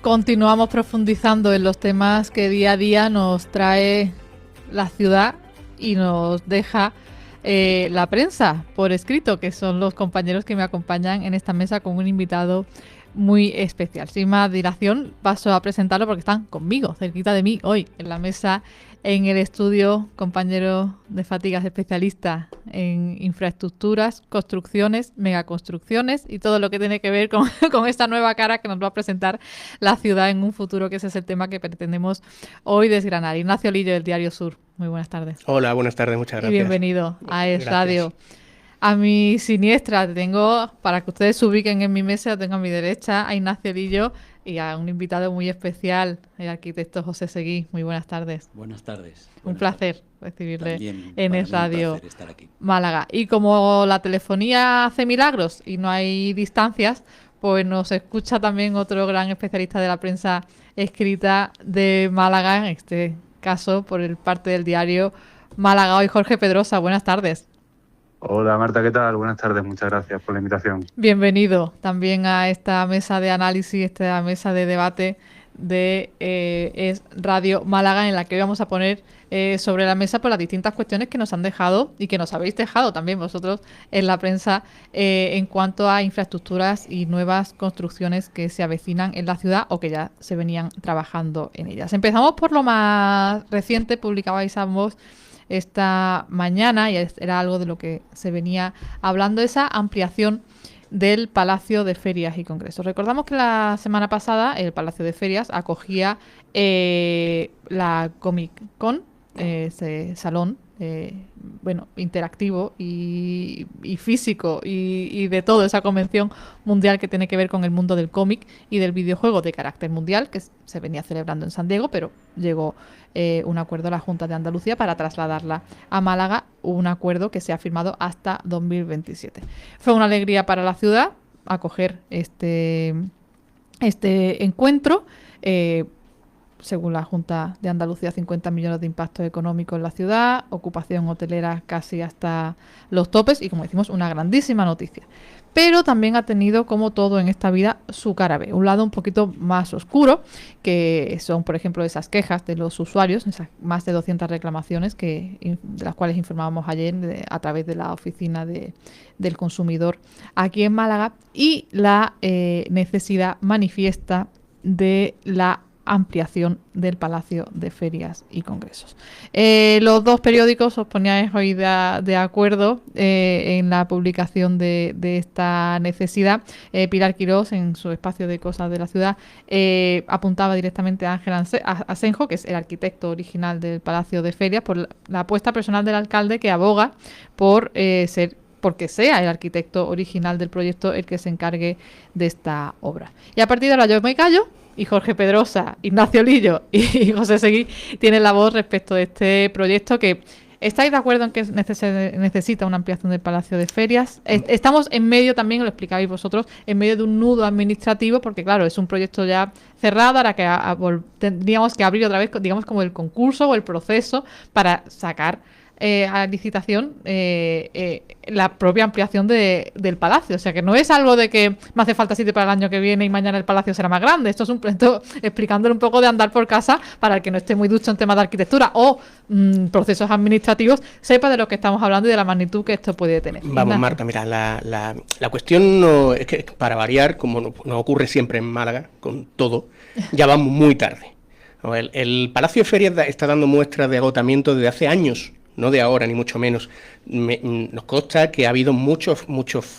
Continuamos profundizando en los temas que día a día nos trae la ciudad y nos deja la prensa por escrito, que son los compañeros que me acompañan en esta mesa con un invitado muy especial. Sin más dilación, paso a presentarlo porque están conmigo, cerquita de mí, hoy en la mesa, en el estudio, compañero de Fatigas, especialista en infraestructuras, construcciones, megaconstrucciones y todo lo que tiene que ver con esta nueva cara que nos va a presentar la ciudad en un futuro, que ese es el tema que pretendemos hoy desgranar. Ignacio Lillo, del Diario Sur. Muy buenas tardes. Hola, buenas tardes, muchas gracias. Y bienvenido a Es Radio. A mi siniestra tengo, para que ustedes se ubiquen en mi mesa, tengo a mi derecha a Ignacio Lillo y a un invitado muy especial, el arquitecto José Seguí. Muy buenas tardes. Buenas tardes. Un placer recibirle También en Es Radio un placer estar aquí. Málaga. Y como la telefonía hace milagros y no hay distancias, pues nos escucha también otro gran especialista de la prensa escrita de Málaga, en este caso por el parte del diario Málaga Hoy, Jorge Pedrosa. Buenas tardes. Hola Marta, ¿qué tal? Buenas tardes, muchas gracias por la invitación. Bienvenido también a esta mesa de análisis, esta mesa de debate de Es Radio Málaga, en la que hoy vamos a poner sobre la mesa por las distintas cuestiones que nos han dejado y que nos habéis dejado también vosotros en la prensa en cuanto a infraestructuras y nuevas construcciones que se avecinan en la ciudad o que ya se venían trabajando en ellas. Empezamos por lo más reciente. Publicabais ambos esta mañana, y era algo de lo que se venía hablando, esa ampliación del Palacio de Ferias y Congresos. Recordamos que la semana pasada el Palacio de Ferias acogía la Comic Con, ese salón interactivo y físico y de todo, esa convención mundial que tiene que ver con el mundo del cómic y del videojuego de carácter mundial, que se venía celebrando en San Diego, pero llegó un acuerdo a la Junta de Andalucía para trasladarla a Málaga, un acuerdo que se ha firmado hasta 2027. Fue una alegría para la ciudad acoger este encuentro. Según la Junta de Andalucía, 50 millones de impacto económico en la ciudad, ocupación hotelera casi hasta los topes y, como decimos, una grandísima noticia. Pero también ha tenido, como todo en esta vida, su cara B, un lado un poquito más oscuro, que son, por ejemplo, esas quejas de los usuarios, esas más de 200 reclamaciones de las cuales informábamos ayer a través de la oficina del consumidor aquí en Málaga, y la necesidad manifiesta de la ampliación del Palacio de Ferias y Congresos. Los dos periódicos os poníais hoy de acuerdo en la publicación de esta necesidad. Pilar Quirós, en su espacio de Cosas de la Ciudad, apuntaba directamente a Ángel Asenjo, que es el arquitecto original del Palacio de Ferias, por la apuesta personal del alcalde, que aboga porque sea el arquitecto original del proyecto el que se encargue de esta obra. Y a partir de ahora yo me callo, y Jorge Pedrosa, Ignacio Lillo y José Seguí tienen la voz respecto de este proyecto. Que ¿estáis de acuerdo en que necesita una ampliación del Palacio de Ferias? Estamos en medio, también lo explicabais vosotros, en medio de un nudo administrativo, porque claro, es un proyecto ya cerrado, ahora que tendríamos que abrir otra vez, digamos, como el concurso o el proceso para sacar a licitación la propia ampliación del palacio. O sea, que no es algo de que me hace falta sitio para el año que viene y mañana el palacio será más grande. Esto es un proyecto explicándole un poco de andar por casa para el que no esté muy ducho en temas de arquitectura o procesos administrativos, sepa de lo que estamos hablando y de la magnitud que esto puede tener. Vamos, Marta, mira, la cuestión no es que, para variar, como nos ocurre siempre en Málaga, con todo, ya vamos muy tarde. El Palacio de Ferias está dando muestras de agotamiento desde hace años, no de ahora, ni mucho menos. Nos consta que ha habido muchos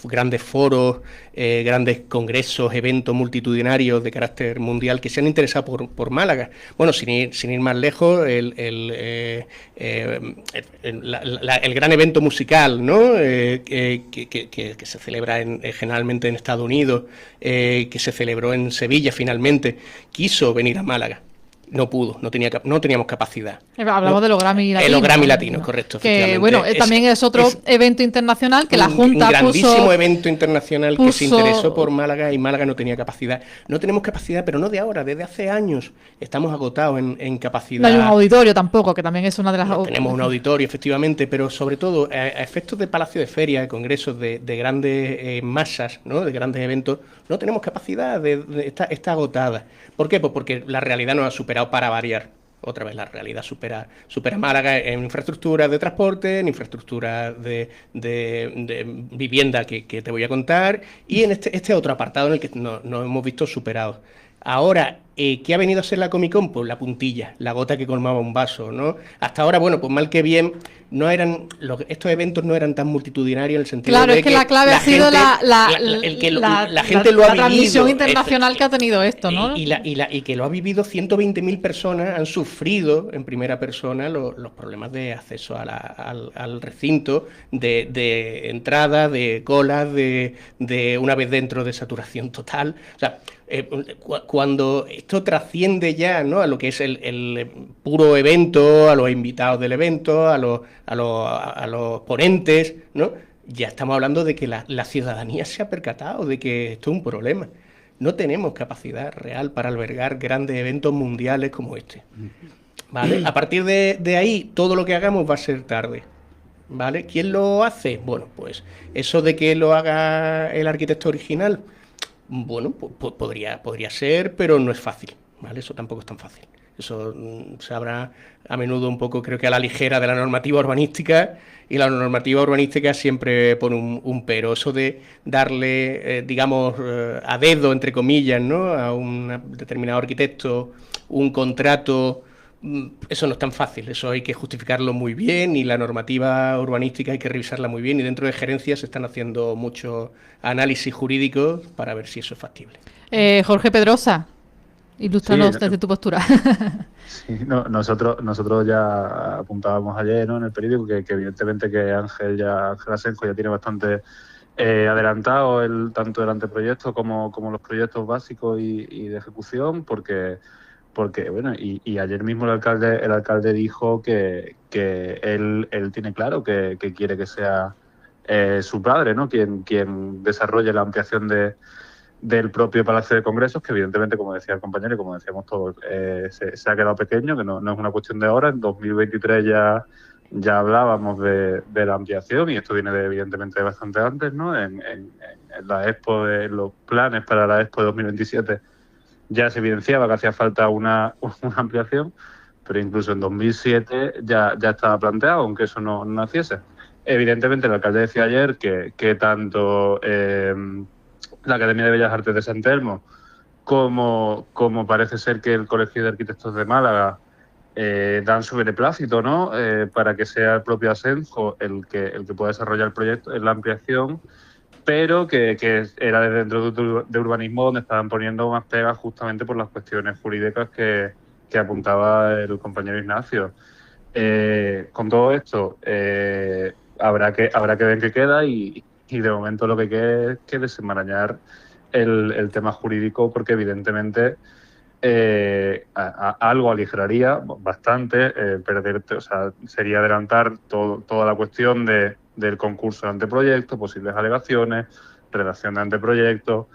grandes foros, grandes congresos, eventos multitudinarios de carácter mundial que se han interesado por Málaga. Bueno, sin ir más lejos, el gran evento musical, ¿no? Que se celebra generalmente en Estados Unidos, que se celebró en Sevilla finalmente, quiso venir a Málaga. no pudo, no teníamos capacidad. Hablamos de los Grammy Latinos. Los Grammy Latinos, correcto. Que bueno, también es otro evento internacional que la Junta un grandísimo puso, evento internacional que se interesó por Málaga y Málaga no tenía capacidad. No tenemos capacidad, pero no de ahora, desde hace años. Estamos agotados en capacidad. No hay un auditorio tampoco, que también es una de las... No, tenemos un auditorio, efectivamente, pero sobre todo a efectos de palacio de feria, de congresos de grandes masas, ¿no? De grandes eventos, no tenemos capacidad, está agotada. ¿Por qué? Pues porque la realidad nos ha superado para variar. Otra vez la realidad supera Málaga en infraestructuras de transporte, en infraestructuras de vivienda que te voy a contar, y en este otro apartado en el que nos hemos visto superados. Ahora, ¿qué ha venido a ser la Comic Con? Pues la puntilla, la gota que colmaba un vaso, ¿no? Hasta ahora, bueno, pues mal que bien, estos eventos no eran tan multitudinarios en el sentido claro, de es que la clave ha sido la gente lo ha vivido. La transmisión internacional que ha tenido esto, ¿no? Y que lo ha vivido 120.000 personas, han sufrido en primera persona los problemas de acceso al recinto, de entrada, de colas, de una vez dentro de saturación total. O sea, cuando esto trasciende ya, ¿no?, a lo que es el puro evento, a los invitados del evento, a los ponentes, ¿no?, ya estamos hablando de que la ciudadanía se ha percatado de que esto es un problema. No tenemos capacidad real para albergar grandes eventos mundiales como este, ¿vale? A partir de ahí, todo lo que hagamos va a ser tarde, ¿vale? ¿Quién lo hace? Bueno, pues eso de que lo haga el arquitecto original, bueno, pues podría ser, pero no es fácil, ¿vale? Eso tampoco es tan fácil. Eso se habla a menudo un poco, creo que a la ligera, de la normativa urbanística, y la normativa urbanística siempre pone un pero. Eso de darle, digamos, a dedo, entre comillas, ¿no?, a un determinado arquitecto un contrato, eso no es tan fácil, eso hay que justificarlo muy bien, y la normativa urbanística hay que revisarla muy bien, y dentro de gerencias se están haciendo muchos análisis jurídicos para ver si eso es factible. Jorge Pedrosa, ilústranos desde tu postura. Sí, nosotros ya apuntábamos ayer, ¿no?, en el periódico que evidentemente que Ángel Asenjo ya tiene bastante adelantado tanto el anteproyecto como los proyectos básicos y de ejecución, porque bueno, y ayer mismo el alcalde dijo que él tiene claro que quiere que sea su padre, ¿no?, quien desarrolle la ampliación del propio Palacio de Congresos, que evidentemente, como decía el compañero y como decíamos todos, se ha quedado pequeño, que no es una cuestión de ahora. En 2023 ya hablábamos de la ampliación, y esto viene evidentemente bastante antes, ¿no? En la Expo, los planes para la Expo de 2027 ya se evidenciaba que hacía falta una ampliación, pero incluso en 2007 ya estaba planteado, aunque eso no naciese. Evidentemente, el alcalde decía ayer que tanto la Academia de Bellas Artes de San Telmo como parece ser que el Colegio de Arquitectos de Málaga dan su beneplácito, ¿no?, para que sea el propio Asenjo el que pueda desarrollar el proyecto, la ampliación, pero que era desde dentro de urbanismo donde estaban poniendo más pegas justamente por las cuestiones jurídicas que apuntaba el compañero Ignacio. Con todo esto, habrá que ver qué queda, y de momento lo que hay que desenmarañar el tema jurídico, porque evidentemente algo aligeraría bastante sería adelantar toda la cuestión del concurso de anteproyecto, posibles alegaciones, redacción de anteproyectos,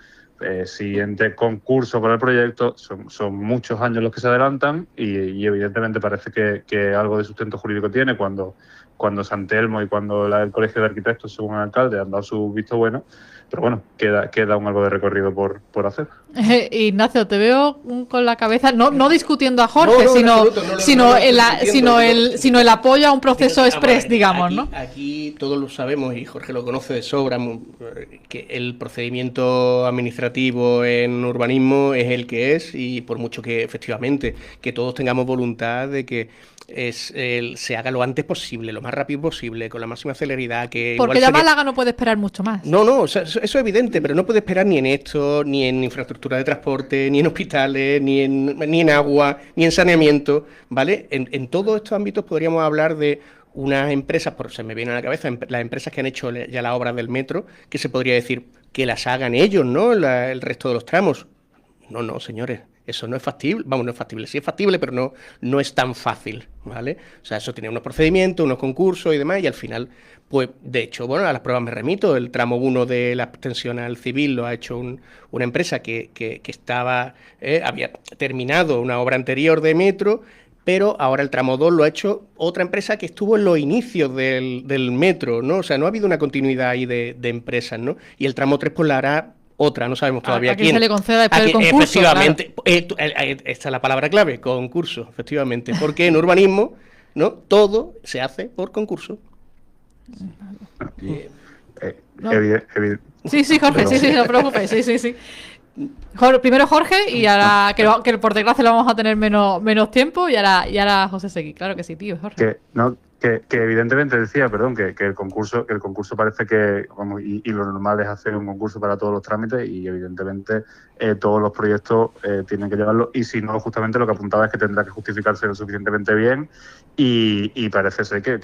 siguiente concurso para el proyecto. Son muchos años los que se adelantan, y evidentemente parece que algo de sustento jurídico tiene cuando San Telmo y cuando el Colegio de Arquitectos, según el alcalde, han dado su visto bueno. Pero bueno, queda algo de recorrido por hacer. Ignacio, te veo con la cabeza, no discutiendo a Jorge, sino el apoyo a un proceso express, digamos, aquí, ¿no? Aquí todos lo sabemos, y Jorge lo conoce de sobra, que el procedimiento administrativo en urbanismo es el que es, y por mucho que efectivamente que todos tengamos voluntad de que se haga lo antes posible, lo más rápido posible, con la máxima celeridad. Porque ya Málaga no puede esperar mucho más. No, o sea, eso es evidente, pero no puede esperar ni en esto, ni en infraestructura de transporte, ni en hospitales, ni en agua, ni en saneamiento, ¿vale? En todos estos ámbitos podríamos hablar de unas empresas, se me viene a la cabeza, las empresas que han hecho ya las obras del metro, que se podría decir que las hagan ellos, ¿no?, el resto de los tramos. No, señores, Eso no es factible, vamos, no es factible, sí es factible, pero no es tan fácil, ¿vale? O sea, eso tiene unos procedimientos, unos concursos y demás, y al final, pues, de hecho, bueno, a las pruebas me remito, el tramo 1 de la extensión al civil lo ha hecho una empresa que estaba, había terminado una obra anterior de metro, pero ahora el tramo 2 lo ha hecho otra empresa que estuvo en los inicios del metro, ¿no? O sea, no ha habido una continuidad ahí de empresas, ¿no? Y el tramo 3 pues la hará otra, no sabemos todavía ¿A quién quién. se le conceda después el concurso? Efectivamente, esta es la palabra clave, concurso, efectivamente, porque en urbanismo, ¿no? Todo se hace por concurso. No. Sí, Jorge, sí, no te preocupes, sí. Primero Jorge y ahora que por desgracia lo vamos a tener menos tiempo y ahora José Seguí. Claro que sí, tío, Jorge. Que evidentemente decía, perdón, que el concurso parece que, vamos, y lo normal es hacer un concurso para todos los trámites y evidentemente todos los proyectos tienen que llevarlo y si no, justamente lo que apuntaba es que tendrá que justificarse lo suficientemente bien y parece ser que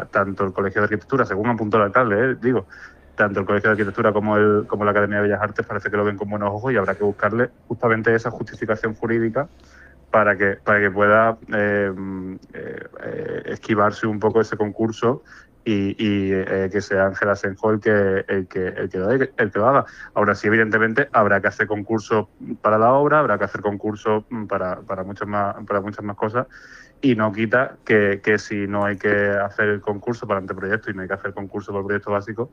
tanto el Colegio de Arquitectura, según apuntó el alcalde, tanto el Colegio de Arquitectura como la Academia de Bellas Artes parece que lo ven con buenos ojos y habrá que buscarle justamente esa justificación jurídica para que pueda esquivarse un poco ese concurso y que sea Ángel Asenjo el que lo haga. Ahora sí, evidentemente, habrá que hacer concursos para la obra, habrá que hacer concursos para muchas más cosas y no quita que si no hay que hacer el concurso para anteproyecto y no hay que hacer concurso para el proyecto básico,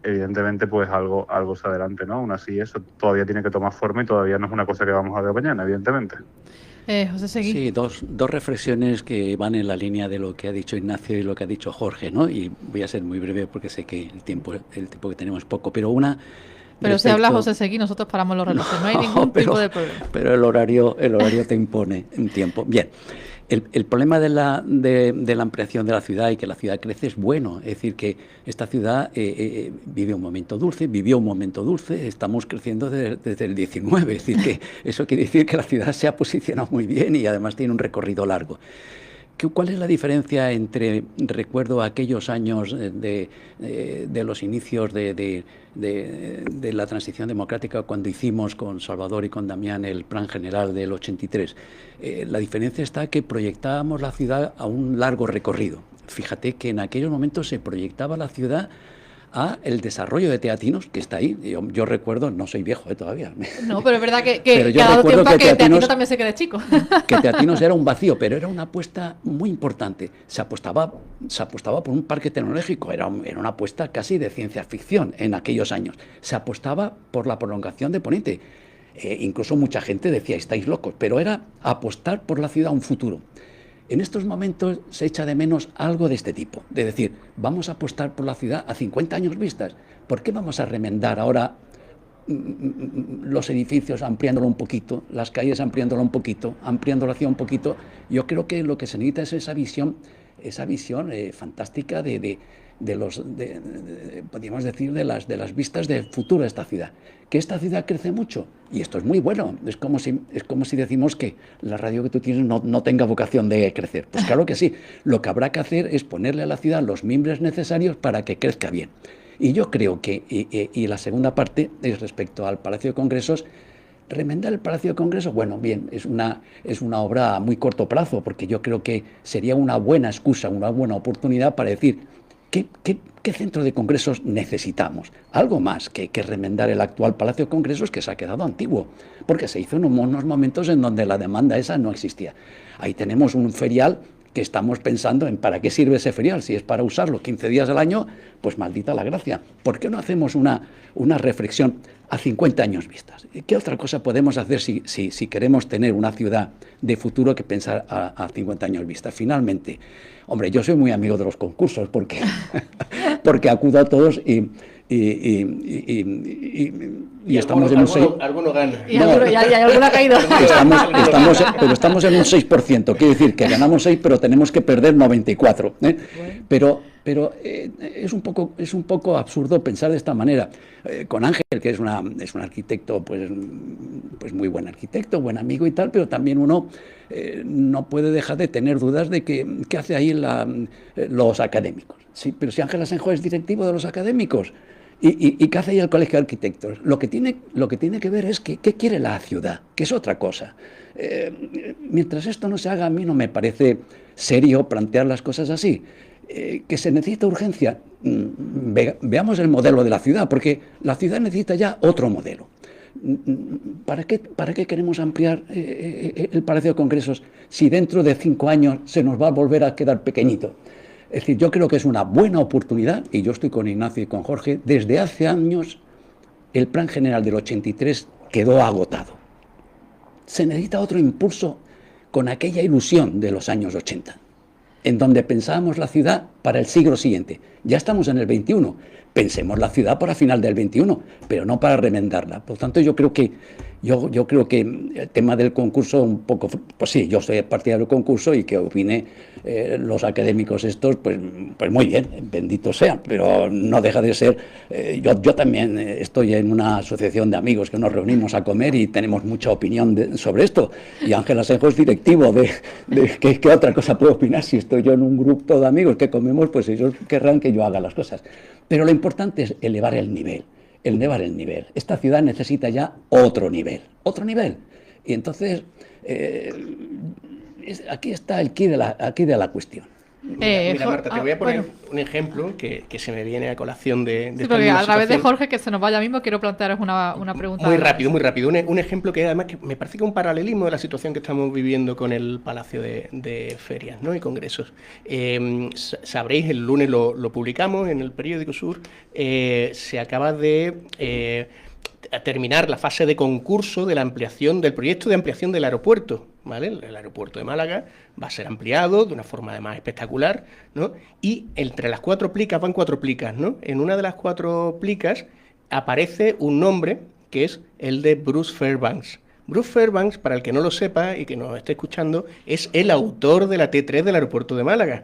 evidentemente pues algo se adelante, ¿no? Aún así eso todavía tiene que tomar forma y todavía no es una cosa que vamos a ver mañana, evidentemente. José Seguí. Sí, dos reflexiones que van en la línea de lo que ha dicho Ignacio y lo que ha dicho Jorge, ¿no? Y voy a ser muy breve porque sé que el tiempo que tenemos es poco, pero una... Pero si habla José Seguí, nosotros paramos los relojes, no hay ningún tipo de problema. Pero el horario te impone un tiempo. Bien, el problema de la ampliación de la ciudad y que la ciudad crece es bueno. Es decir, que esta ciudad vivió un momento dulce, estamos creciendo desde el 19. Es decir, que eso quiere decir que la ciudad se ha posicionado muy bien y además tiene un recorrido largo. ¿Cuál es la diferencia entre, recuerdo, aquellos años de los inicios de la transición democrática cuando hicimos con Salvador y con Damián el plan general del 83? La diferencia está que proyectábamos la ciudad a un largo recorrido. Fíjate que en aquellos momentos se proyectaba la ciudad a el desarrollo de Teatinos, que está ahí. Yo recuerdo, no soy viejo todavía. No, pero es verdad que yo ha dado recuerdo tiempo a que Teatinos también se quede chico. Que Teatinos era un vacío, pero era una apuesta muy importante. Se apostaba por un parque tecnológico, era una apuesta casi de ciencia ficción en aquellos años. Se apostaba por la prolongación de Poniente. Incluso mucha gente decía, estáis locos, pero era apostar por la ciudad a un futuro. En estos momentos se echa de menos algo de este tipo, de decir, vamos a apostar por la ciudad a 50 años vistas. ¿Por qué vamos a remendar ahora los edificios ampliándolo un poquito, las calles ampliándolo un poquito, ampliando la ciudad un poquito? Yo creo que lo que se necesita es esa visión fantástica podríamos decir, de las vistas de futuro de esta ciudad. Que esta ciudad crece mucho, y esto es muy bueno. Es como si decimos que la radio que tú tienes no tenga vocación de crecer. Pues claro que sí. Lo que habrá que hacer es ponerle a la ciudad los mimbres necesarios para que crezca bien. Y yo creo que, y la segunda parte es respecto al Palacio de Congresos. Remendar el Palacio de Congresos, bueno, bien, es una obra a muy corto plazo, porque yo creo que sería una buena excusa, una buena oportunidad para decir ¿qué centro de congresos necesitamos? Algo más que remendar el actual Palacio de Congresos, que se ha quedado antiguo, porque se hizo en unos momentos en donde la demanda esa no existía. Ahí tenemos un ferial que estamos pensando en para qué sirve ese ferial. Si es para usarlo 15 días al año, pues maldita la gracia. ¿Por qué no hacemos una reflexión a 50 años vistas? ¿Qué otra cosa podemos hacer si queremos tener una ciudad de futuro que pensar a 50 años vistas? Finalmente, hombre, yo soy muy amigo de los concursos porque acudo a todos y estamos en un 6%. Alguno gana. Y alguno ha caído. Pero estamos en un 6%. Quiere decir que ganamos 6, pero tenemos que perder 94. Bueno. Pero es un poco absurdo pensar de esta manera. Con Ángel, que es un arquitecto, pues muy buen arquitecto, buen amigo y tal, pero también uno no puede dejar de tener dudas de qué hace ahí los académicos. Sí, pero si Ángel Asenjo es directivo de los académicos, ¿Y qué hace ahí el Colegio de Arquitectos? Lo que tiene que ver es qué quiere la ciudad, que es otra cosa. Mientras esto no se haga, a mí no me parece serio plantear las cosas así. Que se necesita urgencia, veamos el modelo de la ciudad, porque la ciudad necesita ya otro modelo. ¿Para qué queremos ampliar el Palacio de Congresos si dentro de 5 años se nos va a volver a quedar pequeñito? Es decir, yo creo que es una buena oportunidad, y yo estoy con Ignacio y con Jorge. Desde hace años el Plan General del 83 quedó agotado. Se necesita otro impulso con aquella ilusión de los años 80, en donde pensábamos la ciudad para el siglo siguiente. Ya estamos en el 21, pensemos la ciudad para final del 21, pero no para remendarla. Por lo tanto, yo creo que el tema del concurso, un poco, pues sí, yo soy partidario del concurso, y que opine los académicos estos, pues muy bien, bendito sea, pero no deja de ser. Yo también estoy en una asociación de amigos que nos reunimos a comer y tenemos mucha opinión sobre esto, y Ángel Asenjo es directivo de ¿qué otra cosa puedo opinar? Si estoy yo en un grupo de amigos que comemos, pues ellos querrán que yo haga las cosas. Pero lo importante es elevar el nivel. Esta ciudad necesita ya otro nivel. Y entonces, aquí está el quid de la cuestión. Mira, Marta, te voy a poner un ejemplo que se me viene a colación de sí, porque a través de Jorge, que se nos vaya mismo, quiero plantearos una pregunta. Muy rápido. Un ejemplo que además que me parece que es un paralelismo de la situación que estamos viviendo con el Palacio de Ferias, ¿no? Y Congresos. Sabréis, el lunes lo publicamos en el periódico Sur, se acaba de terminar la fase de concurso de la ampliación del proyecto de ampliación del aeropuerto, ¿vale? El aeropuerto de Málaga va a ser ampliado de una forma además espectacular, ¿no? Y entre las 4 plicas van 4 plicas, ¿no? En una de las 4 plicas aparece un nombre que es el de Bruce Fairbanks. Bruce Fairbanks, para el que no lo sepa y que nos esté escuchando, es el autor de la T3 del aeropuerto de Málaga.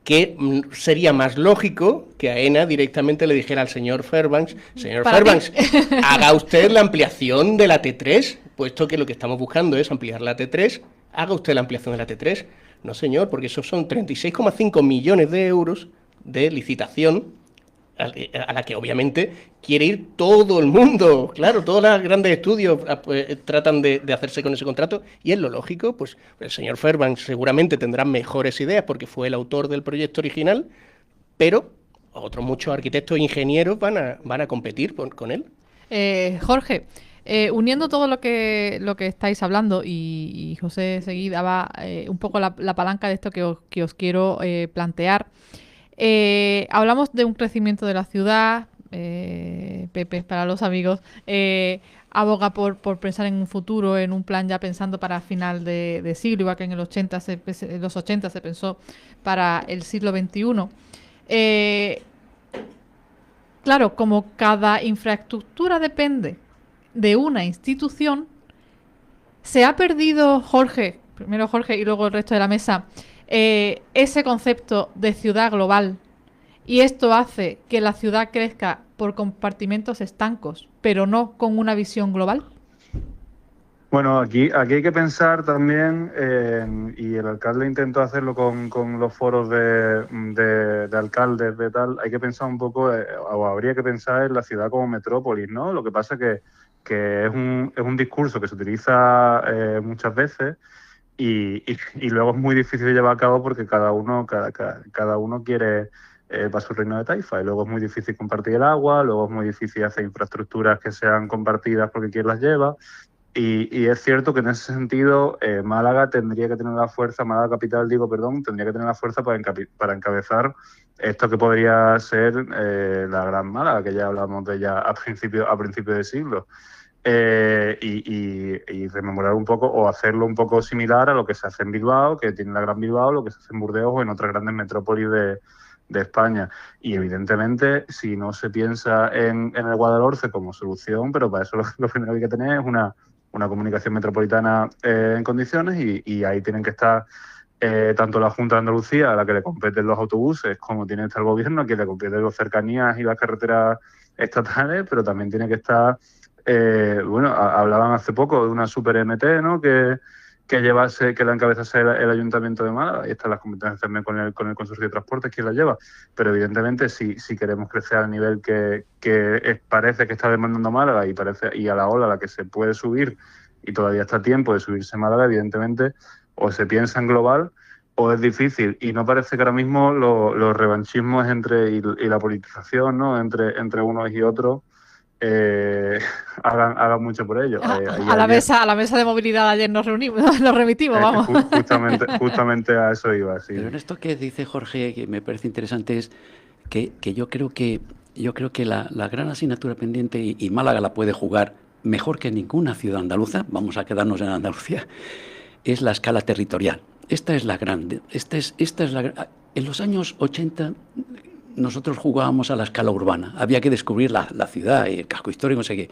Que sería más lógico que AENA directamente le dijera al señor Fairbanks: señor Fairbanks, haga usted la ampliación de la T3, puesto que lo que estamos buscando es ampliar la T3, haga usted la ampliación de la T3. No, señor, porque esos son 36,5 millones de euros de licitación a la que obviamente quiere ir todo el mundo. Claro, todos los grandes estudios tratan de hacerse con ese contrato, y es lo lógico. Pues el señor Fairbanks seguramente tendrá mejores ideas porque fue el autor del proyecto original, pero otros muchos arquitectos e ingenieros van a competir con él. Jorge, uniendo todo lo que estáis hablando, y José seguida va un poco la palanca de esto que os quiero plantear. Hablamos de un crecimiento de la ciudad. Pepe, para los amigos, aboga por pensar en un futuro, en un plan ya pensando para final de siglo, igual que en los 80 se pensó para el siglo XXI. Claro, como cada infraestructura depende de una institución, se ha perdido, primero Jorge y luego el resto de la mesa, ese concepto de ciudad global, y esto hace que la ciudad crezca por compartimentos estancos, pero no con una visión global. Bueno, aquí hay que pensar también, y el alcalde intentó hacerlo con los foros de alcaldes de tal, hay que pensar un poco, o habría que pensar en la ciudad como metrópolis, ¿no? Lo que pasa que es un discurso que se utiliza muchas veces, y luego es muy difícil de llevar a cabo porque cada uno quiere para su reino de taifa, y luego es muy difícil compartir el agua, luego es muy difícil hacer infraestructuras que sean compartidas porque quien las lleva, y es cierto que en ese sentido Málaga tendría que tener la fuerza, Málaga capital tendría que tener la fuerza para encabezar esto que podría ser la Gran Málaga, que ya hablamos de ella a principio de siglo. Y rememorar un poco o hacerlo un poco similar a lo que se hace en Bilbao, que tiene la Gran Bilbao, lo que se hace en Burdeos o en otras grandes metrópolis de España. Y evidentemente, si no se piensa en el Guadalhorce como solución, pero para eso lo primero que hay que tener es una comunicación metropolitana en condiciones, y ahí tienen que estar tanto la Junta de Andalucía, a la que le competen los autobuses, como tiene que estar el gobierno, a quien le competen las cercanías y las carreteras estatales, pero también tiene que estar, hablaban hace poco de una super MT, ¿no? Que que la encabezase el Ayuntamiento de Málaga, y están las competencias también con el Consorcio de Transportes, quien la lleva, pero evidentemente si queremos crecer al nivel que parece que está demandando Málaga y a la ola a la que se puede subir, y todavía está a tiempo de subirse Málaga, evidentemente o se piensa en global o es difícil, y no parece que ahora mismo los revanchismos y la politización, ¿no?, entre unos y otros hagan mucho por ello. A la mesa de movilidad ayer nos reunimos, nos remitimos, vamos. Justamente a eso iba, sí. Pero en esto que dice Jorge, que me parece interesante, es que yo creo que la gran asignatura pendiente, y Málaga la puede jugar mejor que ninguna ciudad andaluza, vamos a quedarnos en Andalucía, es la escala territorial. Esta es la grande. En los años 80 nosotros jugábamos a la escala urbana. Había que descubrir la ciudad y el casco histórico, no sé qué.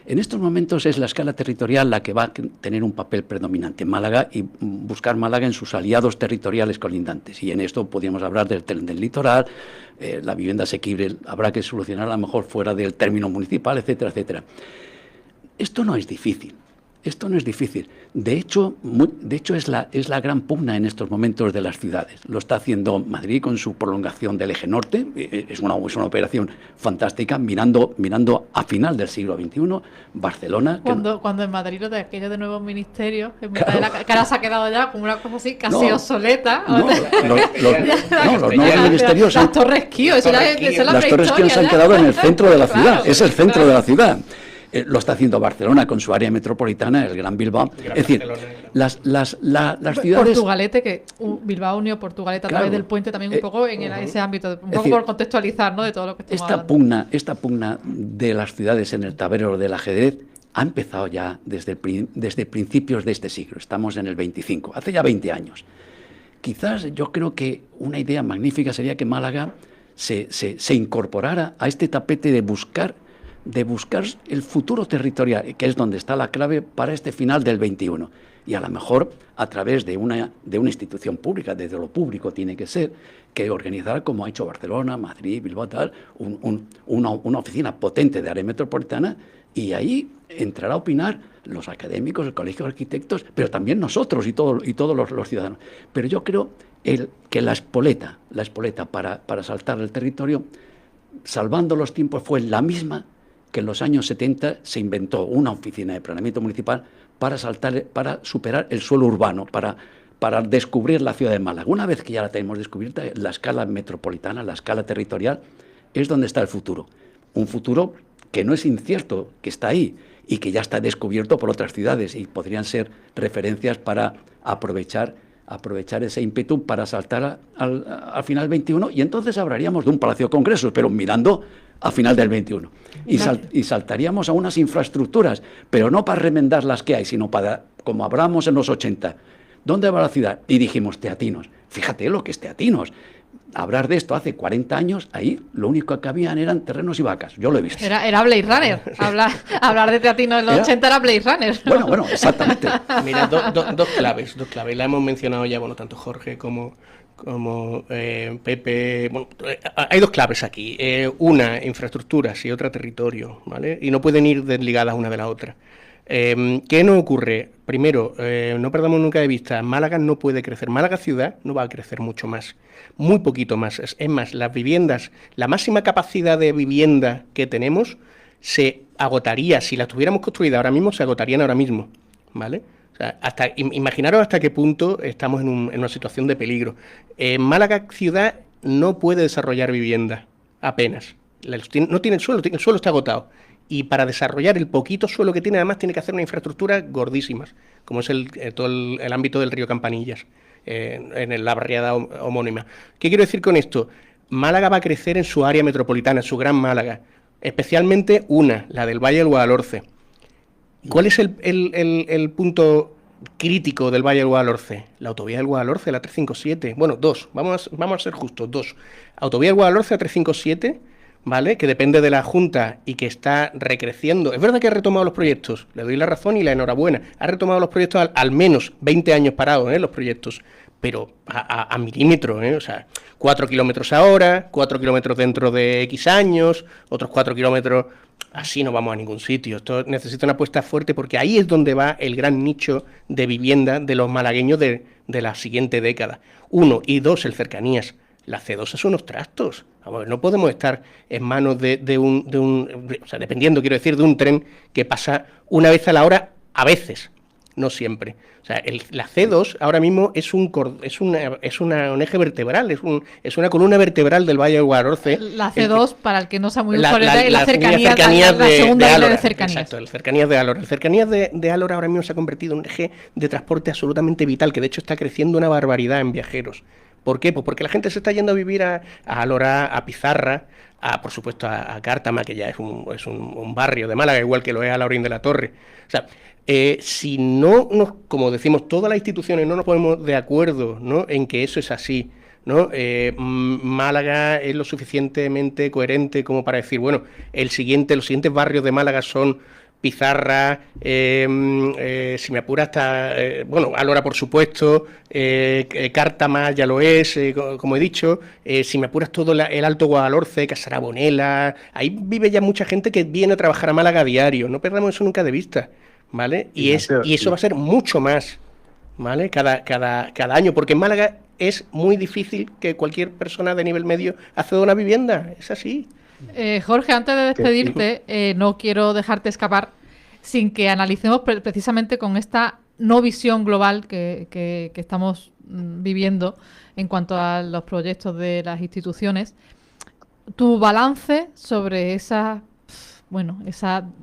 En estos momentos es la escala territorial la que va a tener un papel predominante en Málaga, y buscar Málaga en sus aliados territoriales colindantes. Y en esto podríamos hablar del litoral, la vivienda asequible habrá que solucionar a lo mejor fuera del término municipal, etcétera, etcétera. Esto no es difícil. De hecho es la gran pugna en estos momentos de las ciudades. Lo está haciendo Madrid con su prolongación del eje norte. Es una operación fantástica, mirando a final del siglo XXI. Barcelona. Cuando en Madrid lo de aquello de nuevos ministerios, que ahora se ha quedado ya como una cosa así casi obsoleta. Los nuevos ministerios. Las Torres Kío, las Torres Kío se han quedado en el centro de la ciudad. Es el centro de la ciudad. Lo está haciendo Barcelona con su área metropolitana, el Gran Bilbao. Es decir, las ciudades... Portugalete, que Bilbao unió Portugalete a través del puente también un poco en ese ámbito, un poco por contextualizar, ¿no?, de todo lo que estamos hablando. Esta pugna de las ciudades en el tablero del ajedrez ha empezado ya desde principios de este siglo. Estamos en el 25, hace ya 20 años. Quizás yo creo que una idea magnífica sería que Málaga se incorporara a este tapete de buscar el futuro territorial, que es donde está la clave para este final del 21. Y a lo mejor a través de una institución pública, desde lo público tiene que ser, que organizar, como ha hecho Barcelona, Madrid, Bilbao, tal, una oficina potente de área metropolitana, y ahí entrará a opinar los académicos, el colegio de arquitectos, pero también nosotros y todos los ciudadanos. Pero yo creo que la espoleta para saltar el territorio, salvando los tiempos, fue la misma que en los años 70 se inventó una oficina de planeamiento municipal para superar el suelo urbano, para descubrir la ciudad de Málaga. Una vez que ya la tenemos descubierta, la escala metropolitana, la escala territorial, es donde está el futuro. Un futuro que no es incierto, que está ahí y que ya está descubierto por otras ciudades, y podrían ser referencias para aprovechar ese ímpetu para saltar al final 21, y entonces hablaríamos de un Palacio de Congresos, pero mirando a final del 21. Y saltaríamos a unas infraestructuras, pero no para remendar las que hay, sino para, como hablamos en los 80, ¿dónde va la ciudad? Y dijimos, Teatinos. Fíjate lo que es Teatinos. Hablar de esto hace 40 años, ahí lo único que habían eran terrenos y vacas. Yo lo he visto. Era Blade Runner. Hablar de Teatinos en los 80 era Blade Runner. Bueno, exactamente. Mira, dos claves. La hemos mencionado ya, tanto Jorge como Pepe. Hay dos claves aquí. Una, infraestructuras, y otra, territorio, ¿vale? Y no pueden ir desligadas una de la otra. ¿Qué nos ocurre? Primero, no perdamos nunca de vista, Málaga no puede crecer. Málaga ciudad no va a crecer mucho más, muy poquito más. Es más, las viviendas, la máxima capacidad de vivienda que tenemos se agotaría, si las tuviéramos construidas ahora mismo, se agotarían ahora mismo, ¿vale? O sea, imaginaros hasta qué punto estamos en una situación de peligro. Málaga ciudad no puede desarrollar vivienda, apenas. No tiene el suelo está agotado. Y para desarrollar el poquito suelo que tiene, además tiene que hacer una infraestructura gordísimas, como es todo el ámbito del río Campanillas, en la barriada homónima. ¿Qué quiero decir con esto? Málaga va a crecer en su área metropolitana, en su gran Málaga, especialmente la del Valle del Guadalhorce. ¿Cuál es el punto crítico del Valle del Guadalhorce? La autovía del Guadalhorce, la 357. Bueno, dos, vamos a ser justos, dos. Autovía del Guadalhorce, la 357, ¿vale? Que depende de la Junta y que está recreciendo. Es verdad que ha retomado los proyectos, le doy la razón y la enhorabuena. Ha retomado los proyectos al menos 20 años parados, los proyectos. pero a milímetros, ¿eh? O sea, 4 kilómetros ahora, 4 kilómetros dentro de X años, otros 4 kilómetros, así no vamos a ningún sitio. Esto necesita una apuesta fuerte porque ahí es donde va el gran nicho de vivienda de los malagueños de la siguiente década. 1 y 2, el cercanías. La C2 son unos trastos. Vamos, no podemos estar en manos de un, o sea, dependiendo, quiero decir, de un tren que pasa una vez a la hora, a veces, no siempre. O sea, la C2 ahora mismo es un eje vertebral, es una columna vertebral del Valle de Guadalhorce. La C2, para el que no sea muy usuario, es la cercanías la segunda de línea de Álora. cercanías. Exacto, el cercanías de Álora. El cercanías de Álora ahora mismo se ha convertido en un eje de transporte absolutamente vital, que de hecho está creciendo una barbaridad en viajeros. ¿Por qué? Pues porque la gente se está yendo a vivir a Álora, a Pizarra, por supuesto a Cártama, que ya es un barrio de Málaga, igual que lo es Alhaurín de la Torre. O sea, si no como decimos, todas las instituciones no nos ponemos de acuerdo, ¿no?, en que eso es así, ¿no? Málaga es lo suficientemente coherente como para decir, bueno, los siguientes barrios de Málaga son Pizarra, si me apura hasta, Álora por supuesto, Cártama ya lo es, como he dicho, si me apuras todo el Alto Guadalhorce, Casarabonela, ahí vive ya mucha gente que viene a trabajar a Málaga a diario, no perdamos eso nunca de vista, ¿vale? Y eso va a ser mucho más, ¿vale? Cada año, porque en Málaga es muy difícil que cualquier persona de nivel medio acceda a una vivienda, es así. Jorge, antes de despedirte, no quiero dejarte escapar sin que analicemos precisamente con esta no visión global que estamos viviendo en cuanto a los proyectos de las instituciones, tu balance sobre ese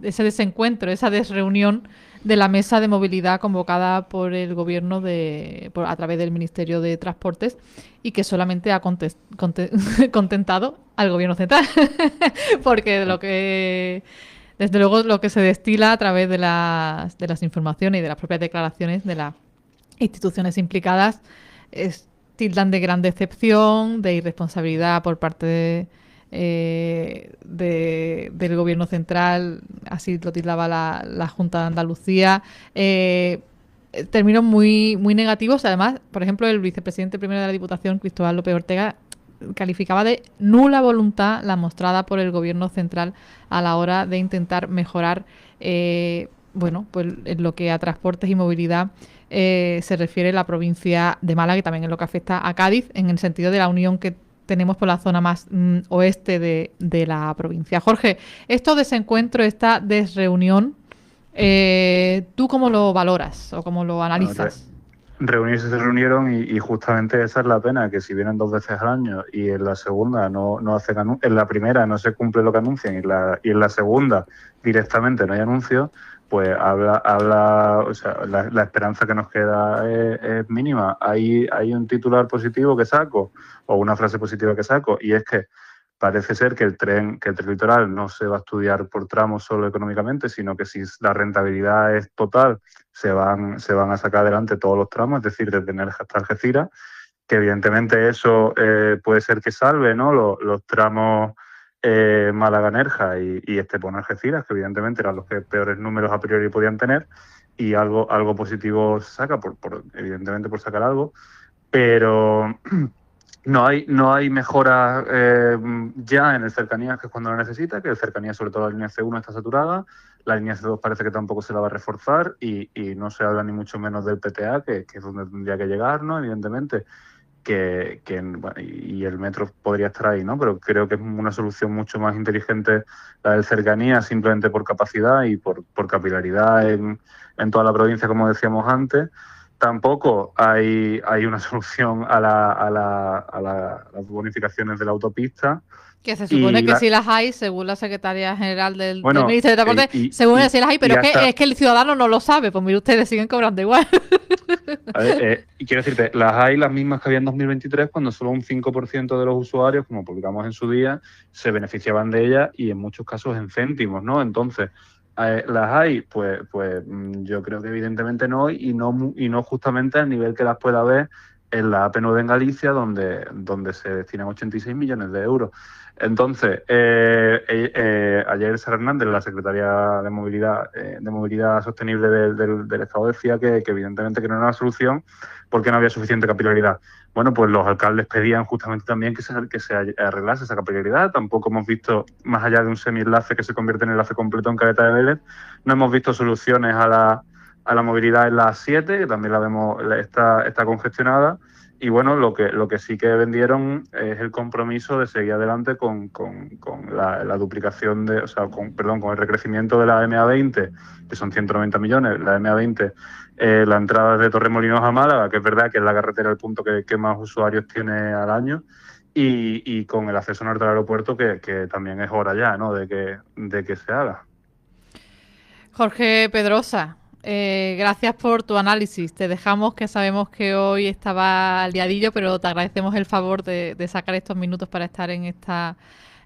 desencuentro, esa desreunión de la mesa de movilidad convocada por el gobierno a través del Ministerio de Transportes y que solamente ha contentado al gobierno central. Porque desde luego lo que se destila a través de las informaciones y de las propias declaraciones de las instituciones implicadas tildan de gran decepción, de irresponsabilidad por parte del gobierno central, así lo tildaba la Junta de Andalucía, términos muy, muy negativos. Además, por ejemplo, el vicepresidente primero de la Diputación, Cristóbal López Ortega, calificaba de nula voluntad la mostrada por el gobierno central a la hora de intentar mejorar pues en lo que a transportes y movilidad se refiere la provincia de Málaga, y también en lo que afecta a Cádiz, en el sentido de la unión que tenemos por la zona más oeste de la provincia. Jorge, estos desencuentros, esta desreunión, ¿tú cómo lo valoras o cómo lo analizas? Reunirse se reunieron y justamente esa es la pena, que si vienen 2 veces al año y en la segunda no hacen en la primera no se cumple lo que anuncian y en la segunda directamente no hay anuncios, pues habla, o sea, la esperanza que nos queda es mínima. Hay un titular positivo que saco o una frase positiva que saco, y es que parece ser que el tren litoral no se va a estudiar por tramos solo económicamente, sino que si la rentabilidad es total, se van a sacar adelante todos los tramos, es decir, desde Nerja hasta Algeciras, que evidentemente eso puede ser que salve, ¿no?, los tramos Málaga-Nerja y Estepona-Algeciras, que evidentemente eran los que peores números a priori podían tener, y algo positivo se saca, evidentemente por sacar algo, pero no hay mejora ya en el cercanías, que es cuando lo necesita, que el cercanías, sobre todo la línea C1, está saturada, la línea C2 parece que tampoco se la va a reforzar y no se habla ni mucho menos del PTA, que es donde tendría que llegar, ¿no?, evidentemente, y el metro podría estar ahí, ¿no? Pero creo que es una solución mucho más inteligente la del cercanía, simplemente por capacidad y por capilaridad en toda la provincia, como decíamos antes. Tampoco hay una solución a las bonificaciones de la autopista. Que se supone que sí las hay, según la secretaria general del Ministerio de Transporte, según sí las hay, pero es que el ciudadano no lo sabe. Pues mire, ustedes siguen cobrando igual. A ver, y quiero decirte, las hay las mismas que había en 2023, cuando solo un 5% de los usuarios, como publicamos en su día, se beneficiaban de ellas, y en muchos casos en céntimos, ¿no? Entonces, ¿las hay? Pues yo creo que evidentemente no, y no justamente al nivel que las pueda haber en la AP9 en Galicia, donde se destinan 86 millones de euros. Entonces, ayer Sara Hernández, la secretaria de Movilidad Sostenible del Estado, decía que evidentemente que no era una solución porque no había suficiente capilaridad. Bueno, pues los alcaldes pedían justamente también que se arreglase esa capilaridad. Tampoco hemos visto, más allá de un semienlace que se convierte en enlace completo en Caleta de Vélez, no hemos visto soluciones a la movilidad en la A7, que también la vemos, está congestionada. Y bueno, lo que sí que vendieron es el compromiso de seguir adelante con la duplicación con el recrecimiento de la MA20, que son 190 millones, la MA20, la entrada de Torremolinos a Málaga, que es verdad que es la carretera, el punto que más usuarios tiene al año, y con el acceso norte al aeropuerto, que también es hora ya, ¿no?, de que se haga. Jorge Pedrosa, gracias por tu análisis. Te dejamos, que sabemos que hoy estaba liadillo, pero te agradecemos el favor de sacar estos minutos para estar en esta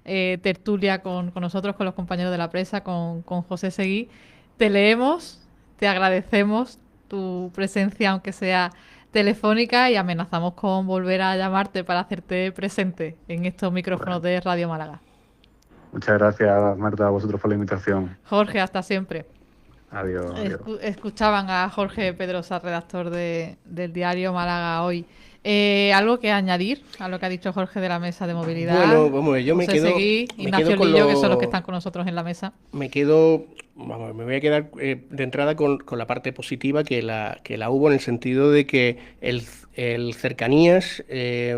tertulia con nosotros, con los compañeros de la prensa, con José Seguí. Te leemos, te agradecemos tu presencia, aunque sea telefónica, y amenazamos con volver a llamarte para hacerte presente en estos micrófonos de Radio Málaga. Muchas gracias, Marta, a vosotros por la invitación. Jorge, hasta siempre. Adiós. Escuchaban a Jorge Pedrosa, redactor del diario Málaga Hoy. ¿Algo que añadir a lo que ha dicho Jorge de la mesa de movilidad? Bueno, vamos, yo me quedo... Seguí, Ignacio Lillo, que son los que están con nosotros en la mesa. Me voy a quedar de entrada con la parte positiva que la hubo, en el sentido de que el cercanías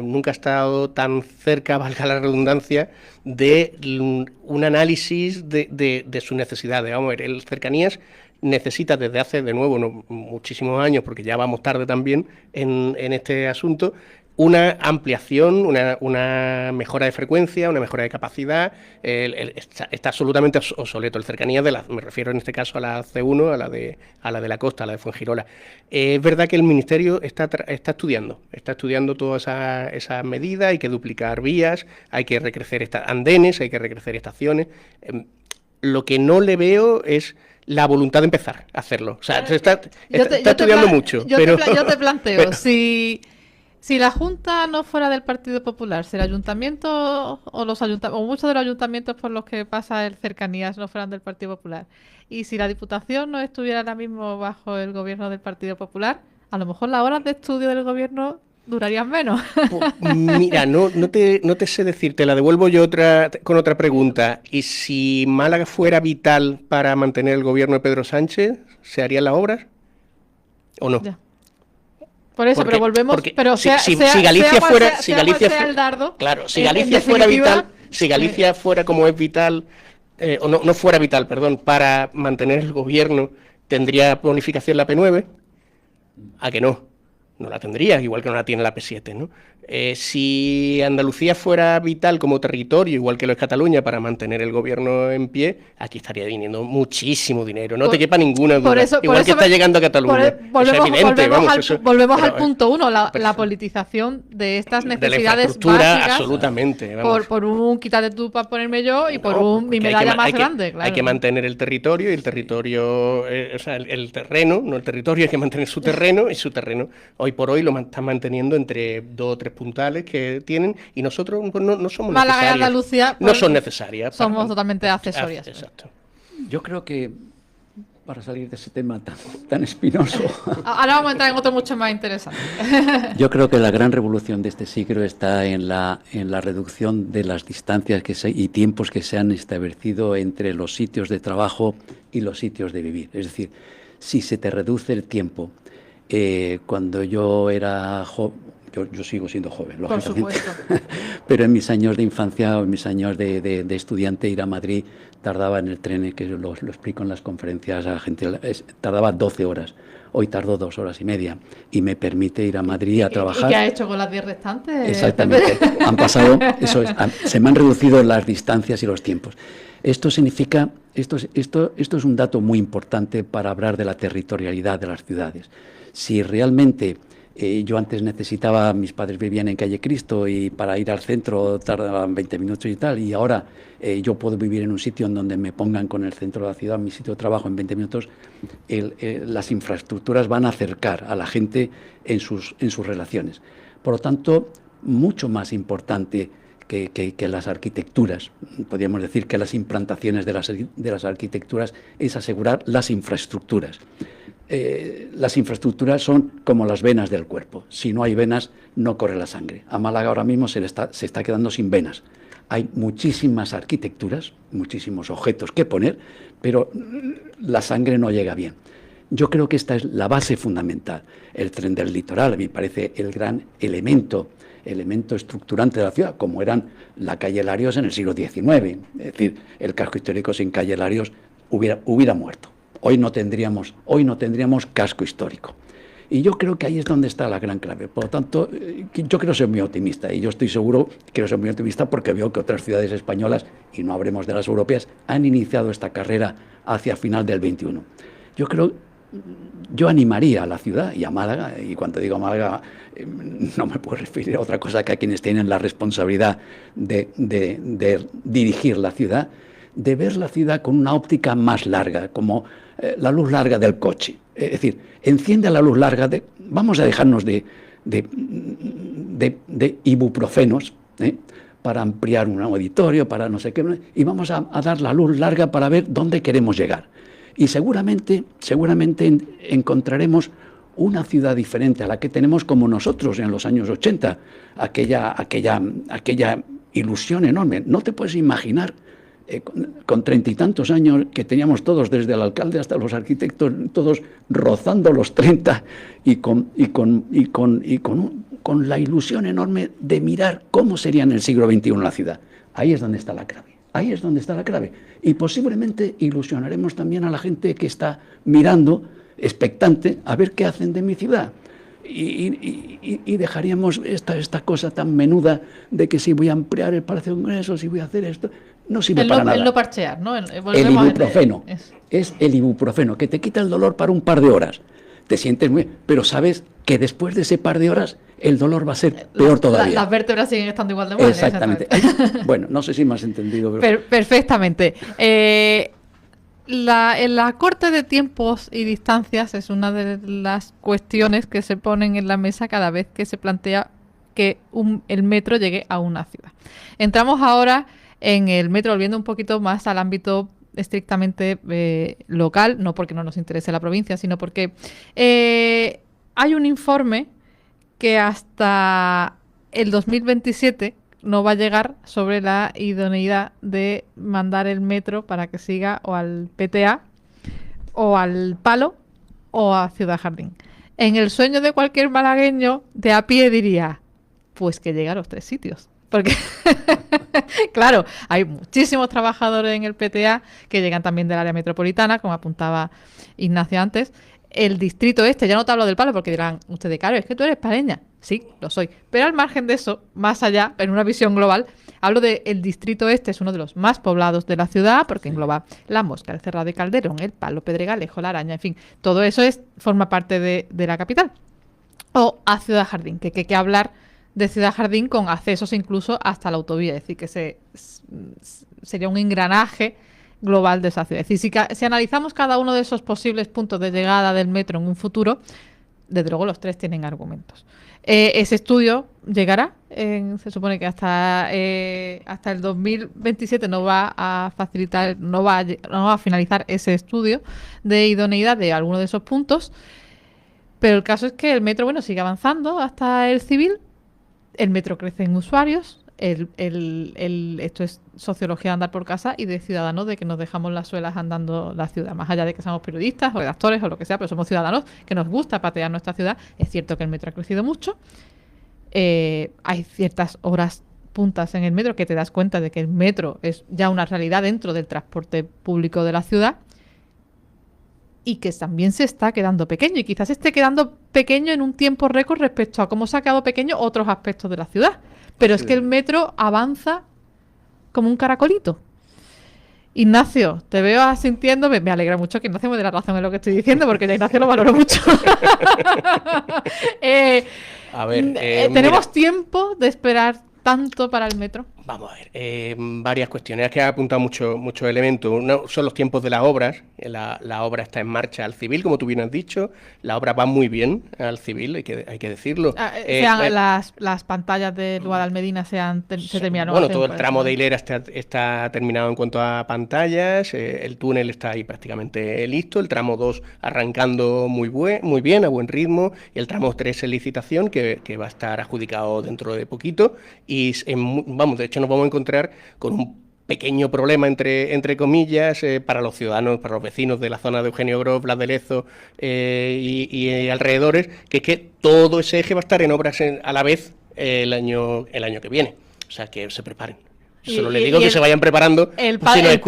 nunca ha estado tan cerca, valga la redundancia, de un análisis de sus necesidades. Vamos a ver, el cercanías necesita desde hace, de nuevo, muchísimos años, porque ya vamos tarde también en este asunto, una ampliación, una mejora de frecuencia, una mejora de capacidad. Está absolutamente obsoleto el cercanías me refiero en este caso a la C1, a la de la costa, a la de Fuengirola. Es verdad que el Ministerio está estudiando todas esas medidas. Hay que duplicar vías, hay que recrecer andenes, hay que recrecer estaciones. Lo que no le veo es la voluntad de empezar a hacerlo. O sea, se está estudiando mucho. Yo te planteo, si la Junta no fuera del Partido Popular, si el Ayuntamiento o muchos de los ayuntamientos por los que pasa el cercanías no fueran del Partido Popular, y si la Diputación no estuviera ahora mismo bajo el gobierno del Partido Popular, a lo mejor las horas de estudio del gobierno durarían menos. Mira, no te sé decir, te la devuelvo yo con otra pregunta. ¿Y si Málaga fuera vital para mantener el gobierno de Pedro Sánchez, se harían las obras o no? Ya. Por eso, pero volvemos. Pero si Galicia fuera vital, si Galicia fuera como es vital, o no fuera vital, perdón, para mantener el gobierno, ¿tendría bonificación la P9? ¿A que no? No la tendría, igual que no la tiene la P7, ¿no? Si Andalucía fuera vital como territorio, igual que lo es Cataluña, para mantener el gobierno en pie, aquí estaría viniendo muchísimo dinero, no te quepa ninguna duda. Igual que está llegando a Cataluña. Volvemos al punto uno, la politización de estas necesidades básicas. Absolutamente. Por un quítate tú para ponerme yo, y por mi medalla más grande. Claro. Hay que mantener el territorio, y el territorio, el terreno, no el territorio, hay que mantener su terreno, y su terreno hoy por hoy lo están manteniendo entre 2 o 3 puntales que tienen, y nosotros pues, no somos Málaga necesarias. Y Andalucía, pues, no son necesarias. Somos totalmente accesorias. Exacto. Yo creo que, para salir de ese tema tan espinoso... Ahora vamos a entrar en otro mucho más interesante. Yo creo que la gran revolución de este siglo está en la reducción de las distancias y tiempos que se han establecido entre los sitios de trabajo y los sitios de vivir. Es decir, si se te reduce el tiempo, cuando yo era joven, yo sigo siendo joven, lógicamente, pero en mis años de infancia o en mis años de estudiante, ir a Madrid tardaba en el tren, que lo explico en las conferencias a la gente, tardaba 12 horas. Hoy tardo 2 horas y media y me permite ir a Madrid a trabajar. ¿Y qué ha hecho con las 10 restantes? Exactamente. Se me han reducido las distancias y los tiempos. Esto significa, esto es un dato muy importante para hablar de la territorialidad de las ciudades. Si realmente Yo antes necesitaba, mis padres vivían en Calle Cristo y para ir al centro tardaban 20 minutos y tal, y ahora yo puedo vivir en un sitio en donde me pongan con el centro de la ciudad, mi sitio de trabajo en 20 minutos. Las infraestructuras van a acercar a la gente en sus relaciones. Por lo tanto, mucho más importante que las arquitecturas, podríamos decir que las implantaciones de las arquitecturas, es asegurar las infraestructuras. Las infraestructuras son como las venas del cuerpo. Si no hay venas, no corre la sangre. A Málaga ahora mismo se está quedando sin venas. Hay muchísimas arquitecturas, muchísimos objetos que poner, pero la sangre no llega bien. Yo creo que esta es la base fundamental. El tren del litoral, a mí me parece el gran elemento estructurante de la ciudad, como eran la calle Larios en el siglo XIX. Es decir, el casco histórico sin calle Larios hubiera muerto. Hoy no tendríamos casco histórico. Y yo creo que ahí es donde está la gran clave. Por lo tanto, yo quiero ser muy optimista, y yo estoy seguro que quiero ser muy optimista porque veo que otras ciudades españolas, y no hablemos de las europeas, han iniciado esta carrera hacia final del XXI. Yo animaría a la ciudad y a Málaga, y cuando digo Málaga no me puedo referir a otra cosa que a quienes tienen la responsabilidad de dirigir la ciudad, de ver la ciudad con una óptica más larga, como la luz larga del coche. Es decir, enciende la luz larga, vamos a dejarnos de ibuprofenos, para ampliar un auditorio, para no sé qué, y vamos a dar la luz larga para ver dónde queremos llegar. Y seguramente encontraremos una ciudad diferente a la que tenemos como nosotros en los años 80, aquella ilusión enorme. No te puedes imaginar, con 30 y tantos años que teníamos todos, desde el alcalde hasta los arquitectos, todos rozando los 30 y con la ilusión enorme de mirar cómo sería en el siglo XXI la ciudad. Ahí es donde está la clave. Ahí es donde está la clave. Y posiblemente ilusionaremos también a la gente que está mirando, expectante, a ver qué hacen de mi ciudad. Y dejaríamos esta cosa tan menuda de que si voy a ampliar el Palacio de Congresos, si voy a hacer esto, no sirve para nada. El no parchear, ¿no? El ibuprofeno. Es el ibuprofeno, que te quita el dolor para un par de horas. Te sientes muy... Pero sabes que después de ese par de horas el dolor va a ser peor todavía. Las vértebras siguen estando igual de mal. Exactamente. Bueno, no sé si me has entendido. Pero... Perfectamente. La corte de tiempos y distancias es una de las cuestiones que se ponen en la mesa cada vez que se plantea que el metro llegue a una ciudad. Entramos ahora en el metro, volviendo un poquito más al ámbito estrictamente local, no porque no nos interese la provincia, sino porque hay un informe que hasta el 2027 no va a llegar sobre la idoneidad de mandar el metro para que siga o al PTA o al Palo o a Ciudad Jardín. En el sueño de cualquier malagueño de a pie diría, pues que llegue a los tres sitios. Porque, claro, hay muchísimos trabajadores en el PTA que llegan también del área metropolitana, como apuntaba Ignacio antes. El distrito este, ya no te hablo del Palo porque dirán ustedes, claro, es que tú eres paleña. Sí, lo soy. Pero al margen de eso, más allá, en una visión global, hablo del distrito este, es uno de los más poblados de la ciudad porque engloba La Mosca, el Cerrado de Calderón, el Palo, Pedregalejo, La Araña, en fin, todo eso forma parte de la capital. O a Ciudad Jardín, que hay que hablar de Ciudad Jardín con accesos incluso hasta la autovía, es decir, que sería un engranaje global de esa ciudad. Es decir, si analizamos cada uno de esos posibles puntos de llegada del metro en un futuro, desde luego los tres tienen argumentos. Ese estudio llegará, se supone que hasta el 2027 no va a facilitar, no va a finalizar ese estudio de idoneidad de alguno de esos puntos, pero el caso es que el metro, sigue avanzando hasta el civil. El metro crece en usuarios, esto es sociología de andar por casa y de ciudadanos, de que nos dejamos las suelas andando la ciudad, más allá de que seamos periodistas o redactores o lo que sea, pero somos ciudadanos que nos gusta patear nuestra ciudad. Es cierto que el metro ha crecido mucho, hay ciertas horas puntas en el metro que te das cuenta de que el metro es ya una realidad dentro del transporte público de la ciudad y que también se está quedando pequeño y quizás esté quedando pequeño en un tiempo récord respecto a cómo se ha quedado pequeño otros aspectos de la ciudad. Pero es que el metro avanza como un caracolito. Ignacio, te veo asintiendo. Me alegra mucho que Ignacio me dé la razón en lo que estoy diciendo, porque ya Ignacio lo valoro mucho. A ver, ¿tenemos mira, tiempo de esperar tanto para el metro? vamos a ver, varias cuestiones. Es que ha apuntado muchos elementos. Uno son los tiempos de las obras. La obra está en marcha al civil, como tú bien has dicho. La obra va muy bien al civil, hay que decirlo. Las pantallas de Guadalmedina se terminaron. Bueno, todo el tramo de hilera está terminado en cuanto a pantallas. El túnel está ahí prácticamente listo. El tramo 2 arrancando muy bien, a buen ritmo. Y el tramo 3 en licitación, que va a estar adjudicado dentro de poquito. Y vamos, de hecho, nos vamos a encontrar con un pequeño problema, entre comillas, para los ciudadanos, para los vecinos de la zona de Eugenio Gros, Blas de Lezo y alrededores, que es que todo ese eje va a estar en obras a la vez el año que viene. O sea, que se preparen. Solo les digo que se vayan preparando. El padre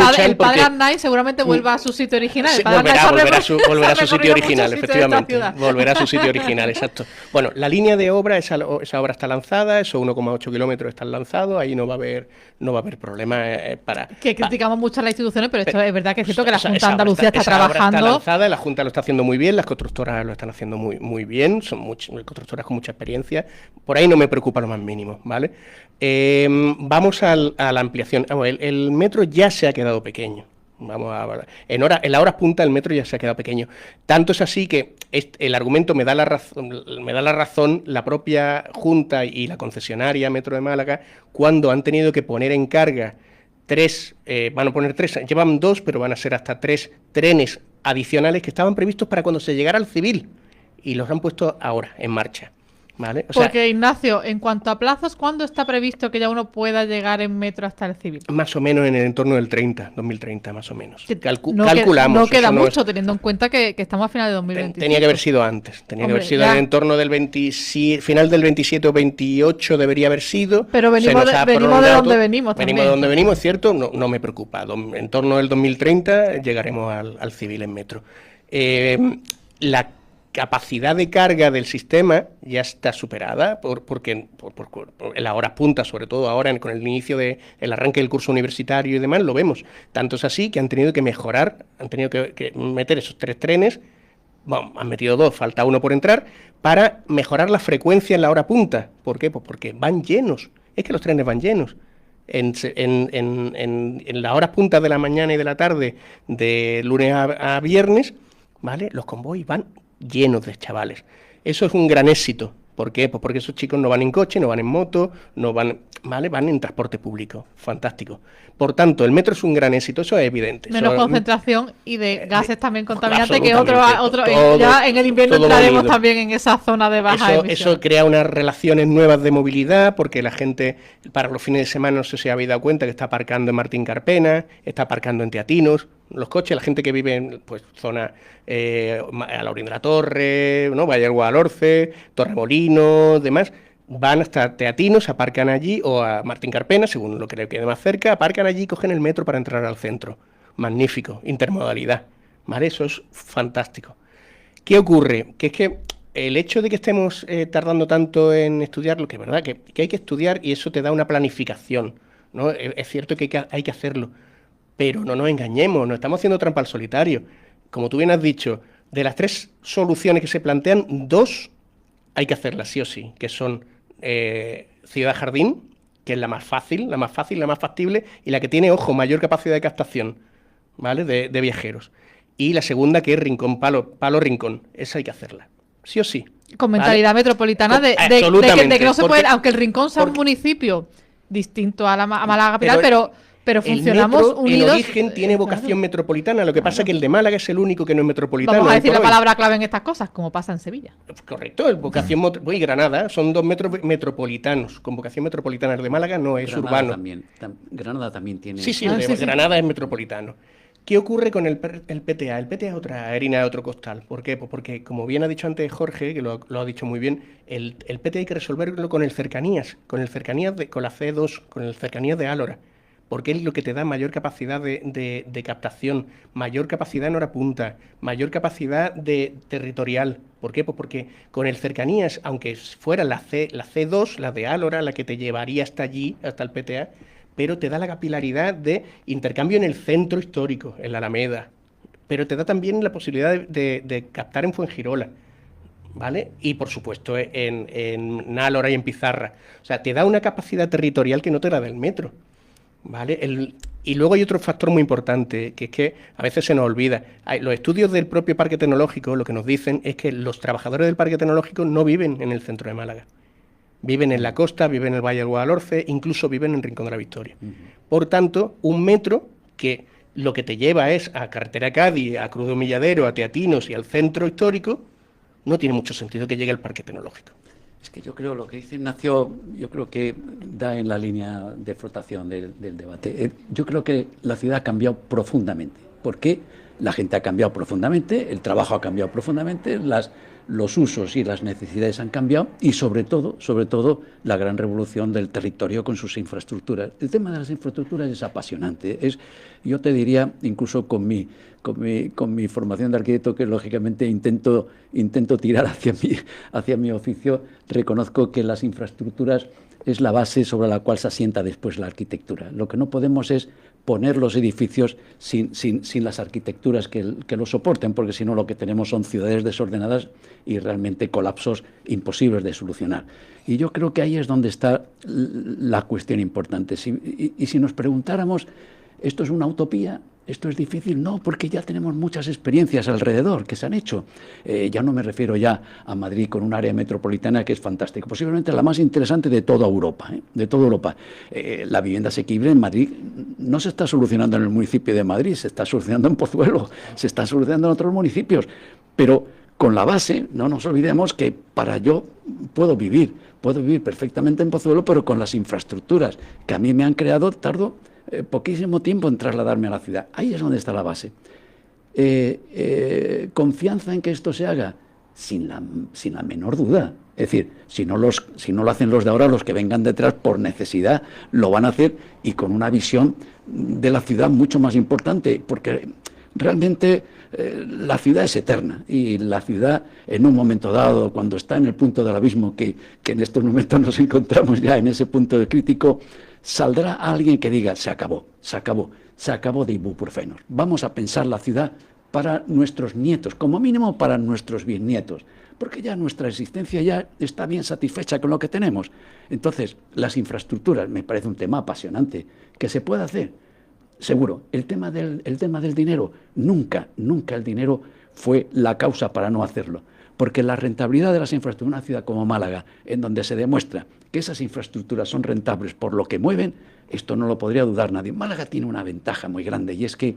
Arnaiz seguramente vuelva a su sitio original. Sí, volverá a su sitio original, efectivamente. Volverá a su sitio original, exacto. Bueno, la línea de obra, esa obra está lanzada, esos 1,8 kilómetros están lanzados, ahí no va a haber problema para... Que criticamos mucho a las instituciones, pero esto es verdad que es cierto que la Junta de Andalucía está trabajando... Está lanzada, la Junta lo está haciendo muy bien, las constructoras lo están haciendo muy bien, son constructoras con mucha experiencia, por ahí no me preocupa lo más mínimo, ¿vale? Vamos a la ampliación. El metro ya se ha quedado pequeño. En las horas punta el metro ya se ha quedado pequeño. Tanto es así que el argumento me da la razón la propia Junta y la concesionaria Metro de Málaga, cuando han tenido que poner en carga van a poner 3, llevan 2, pero van a ser hasta 3 trenes adicionales que estaban previstos para cuando se llegara al civil, y los han puesto ahora en marcha. ¿Vale? Porque, Ignacio, en cuanto a plazos, ¿cuándo está previsto que ya uno pueda llegar en metro hasta el civil? Más o menos en el entorno del 2030, más o menos. Calculamos. No queda mucho, teniendo en cuenta que estamos a final de 2025. Tenía que haber sido antes. Tenía que haber sido en el entorno del final del 27 o 28 debería haber sido. Pero venimos de donde venimos también. Venimos de donde venimos, es cierto, no me preocupa. En torno del 2030 llegaremos al civil en metro. La capacidad de carga del sistema ya está superada porque en las horas punta, sobre todo ahora con el inicio del arranque del curso universitario y demás, lo vemos. Tanto es así que han tenido que mejorar, han tenido que meter esos 3 trenes, bueno, han metido 2, falta 1 por entrar, para mejorar la frecuencia en la hora punta. ¿Por qué? Pues porque van llenos, es que los trenes van llenos. En las horas puntas de la mañana y de la tarde, de lunes a viernes, ¿vale? Los convoys van llenos de chavales. Eso es un gran éxito. ¿Por qué? Pues porque esos chicos no van en coche, no van en moto, van en transporte público. Fantástico. Por tanto, el metro es un gran éxito, eso es evidente. Menos concentración y de gases también contaminantes, que ya en el invierno entraremos también en esa zona de baja emisión. Eso crea unas relaciones nuevas de movilidad, porque la gente para los fines de semana, no sé si habéis dado cuenta, que está aparcando en Martín Carpena, está aparcando en Teatinos. Los coches, la gente que vive en zona a la orilla de la Torre, ¿no? Valle del Guadalhorce, Torremolinos, demás, van hasta Teatinos, aparcan allí, o a Martín Carpena, según lo que le quede más cerca, aparcan allí y cogen el metro para entrar al centro. Magnífico, intermodalidad, ¿vale? Eso es fantástico. ¿Qué ocurre? Que es que el hecho de que estemos tardando tanto en estudiar, lo que es verdad, que hay que estudiar, y eso te da una planificación, ¿no? Es cierto que hay que hacerlo, pero no nos engañemos, no estamos haciendo trampa al solitario. Como tú bien has dicho, de las 3 soluciones que se plantean, 2 hay que hacerlas sí o sí, que son Ciudad Jardín, que es la más fácil, la más factible, y la que tiene, ojo, mayor capacidad de captación, ¿vale? De viajeros. Y la segunda, que es Rincón, Palo Rincón. Esa hay que hacerla, sí o sí. Con mentalidad metropolitana de que no se puede, aunque el Rincón sea un municipio distinto a Málaga capital, pero funcionamos el metro, unidos. El origen tiene vocación metropolitana, lo que pasa es que el de Málaga es el único que no es metropolitano. Vamos a decir la palabra clave en estas cosas, como pasa en Sevilla. Correcto, el vocación y Granada son 2 metros metropolitanos, con vocación metropolitana. El de Málaga no es urbano. Granada también tiene... Sí, Granada es metropolitano. ¿Qué ocurre con el PTA? El PTA es otra harina de otro costal. ¿Por qué? Pues porque, como bien ha dicho antes Jorge, que lo ha dicho muy bien, el PTA hay que resolverlo con el cercanías, con la C2, con el cercanías de Álora, porque es lo que te da mayor capacidad de captación, mayor capacidad en hora punta, mayor capacidad territorial. ¿Por qué? Pues porque con el cercanías, aunque fuera la C2, la de Álora, la que te llevaría hasta allí, hasta el PTA, pero te da la capilaridad de intercambio en el centro histórico, en la Alameda, pero te da también la posibilidad de captar en Fuengirola, ¿vale? Y por supuesto en Nálora y en Pizarra. O sea, te da una capacidad territorial que no te la da el metro, ¿vale? Y luego hay otro factor muy importante, que es que a veces se nos olvida. Los estudios del propio Parque Tecnológico lo que nos dicen es que los trabajadores del Parque Tecnológico no viven en el centro de Málaga. Viven en la costa, viven en el Valle del Guadalhorce, incluso viven en Rincón de la Victoria. Por tanto, un metro que lo que te lleva es a Carretera Cádiz, a Cruz de Humilladero, a Teatinos y al centro histórico, no tiene mucho sentido que llegue al Parque Tecnológico. Es que yo creo, lo que dice Ignacio, yo creo que da en la línea de flotación del debate. Yo creo que la ciudad ha cambiado profundamente. ¿Por qué? La gente ha cambiado profundamente, el trabajo ha cambiado profundamente, los usos y las necesidades han cambiado y sobre todo, la gran revolución del territorio con sus infraestructuras. El tema de las infraestructuras es apasionante. Yo te diría, incluso con mi formación de arquitecto, que lógicamente intento tirar hacia mi oficio, reconozco que las infraestructuras es la base sobre la cual se asienta después la arquitectura. Lo que no podemos es poner los edificios sin las arquitecturas que los soporten, porque si no lo que tenemos son ciudades desordenadas y realmente colapsos imposibles de solucionar. Y yo creo que ahí es donde está la cuestión importante. Y si nos preguntáramos, ¿esto es una utopía? ¿Esto es difícil? No, porque ya tenemos muchas experiencias alrededor que se han hecho. Ya no me refiero ya a Madrid con un área metropolitana que es fantástica, posiblemente la más interesante de toda Europa. De toda Europa. La vivienda asequible en Madrid no se está solucionando en el municipio de Madrid, se está solucionando en Pozuelo, se está solucionando en otros municipios. Pero con la base, no nos olvidemos que yo puedo vivir perfectamente en Pozuelo, pero con las infraestructuras que a mí me han creado, tardo poquísimo tiempo en trasladarme a la ciudad. Ahí es donde está la base. ¿Confianza en que esto se haga? Sin la menor duda. Es decir, si no lo hacen los de ahora, los que vengan detrás por necesidad lo van a hacer y con una visión de la ciudad mucho más importante, porque realmente la ciudad es eterna y la ciudad en un momento dado, cuando está en el punto del abismo, que en estos momentos nos encontramos ya en ese punto de crítico, saldrá alguien que diga, se acabó de ibuprofenos. Vamos a pensar la ciudad para nuestros nietos, como mínimo para nuestros bisnietos, porque ya nuestra existencia ya está bien satisfecha con lo que tenemos. Entonces, las infraestructuras me parece un tema apasionante, que se puede hacer, seguro. El tema del dinero, nunca el dinero fue la causa para no hacerlo. Porque la rentabilidad de las infraestructuras en una ciudad como Málaga, en donde se demuestra que esas infraestructuras son rentables por lo que mueven, esto no lo podría dudar nadie. Málaga tiene una ventaja muy grande y es que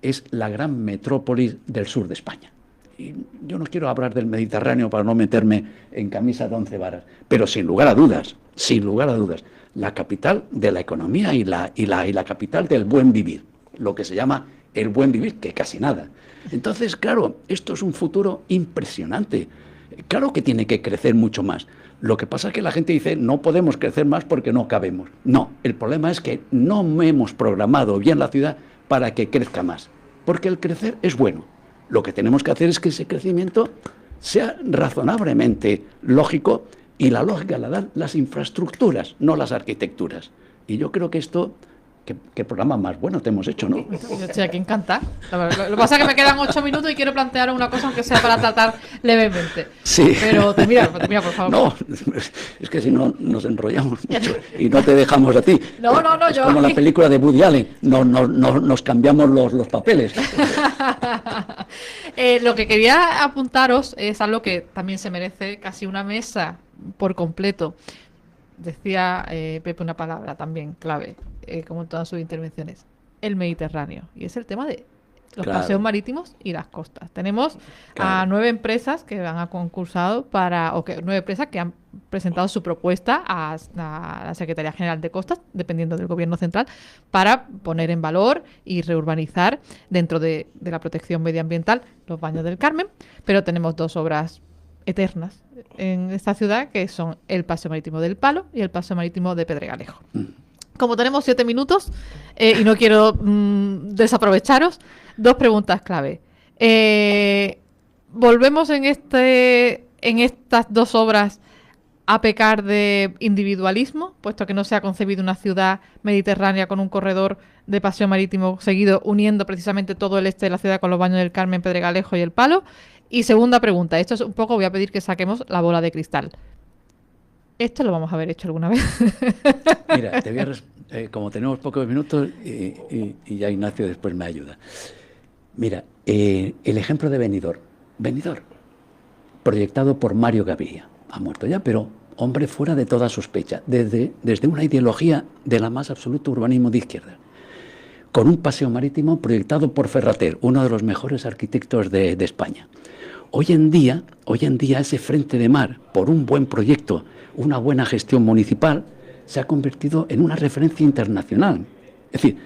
es la gran metrópolis del sur de España. Y yo no quiero hablar del Mediterráneo para no meterme en camisa de 11 varas, pero sin lugar a dudas, la capital de la economía y la capital del buen vivir, lo que se llama el buen vivir, que casi nada. Entonces, claro, esto es un futuro impresionante. Claro que tiene que crecer mucho más. Lo que pasa es que la gente dice, no podemos crecer más porque no cabemos. No, el problema es que no hemos programado bien la ciudad para que crezca más. Porque el crecer es bueno. Lo que tenemos que hacer es que ese crecimiento sea razonablemente lógico, y la lógica la dan las infraestructuras, no las arquitecturas. Y yo creo que esto... ¿Qué programa más bueno te hemos hecho, no? Yo estoy aquí encantada. Lo que pasa es que me quedan 8 minutos y quiero plantear una cosa, aunque sea para tratar levemente. Sí. Pero termina, por favor. No, es que si no nos enrollamos mucho y no te dejamos a ti. No, es como la película de Woody Allen, nos cambiamos los papeles. Lo que quería apuntaros es algo que también se merece casi una mesa por completo. Decía Pepe una palabra también clave, como en todas sus intervenciones, el Mediterráneo. Y es el tema de los paseos marítimos y las costas. Tenemos a 9 empresas que han concursado 9 empresas que han presentado su propuesta a la Secretaría General de Costas, dependiendo del Gobierno Central, para poner en valor y reurbanizar dentro de la protección medioambiental los Baños del Carmen. Pero tenemos 2 obras eternas en esta ciudad, que son el Paseo Marítimo del Palo y el Paseo Marítimo de Pedregalejo. Como tenemos 7 minutos y no quiero desaprovecharos, 2 preguntas clave. Volvemos en estas 2 obras a pecar de individualismo, puesto que no se ha concebido una ciudad mediterránea con un corredor de paseo marítimo seguido uniendo precisamente todo el este de la ciudad con los Baños del Carmen, Pedregalejo y El Palo. Y segunda pregunta, esto es un poco, voy a pedir que saquemos la bola de cristal. ¿Esto lo vamos a haber hecho alguna vez? Mira, te voy a como tenemos pocos minutos y ya Ignacio después me ayuda. Mira, el ejemplo de Benidorm. Benidorm, proyectado por Mario Gaviria. Ha muerto ya, pero hombre fuera de toda sospecha, desde una ideología de la más absoluto urbanismo de izquierda, con un paseo marítimo proyectado por Ferrater, uno de los mejores arquitectos de España. Hoy en día ese frente de mar, por un buen proyecto, una buena gestión municipal, se ha convertido en una referencia internacional. Es decir,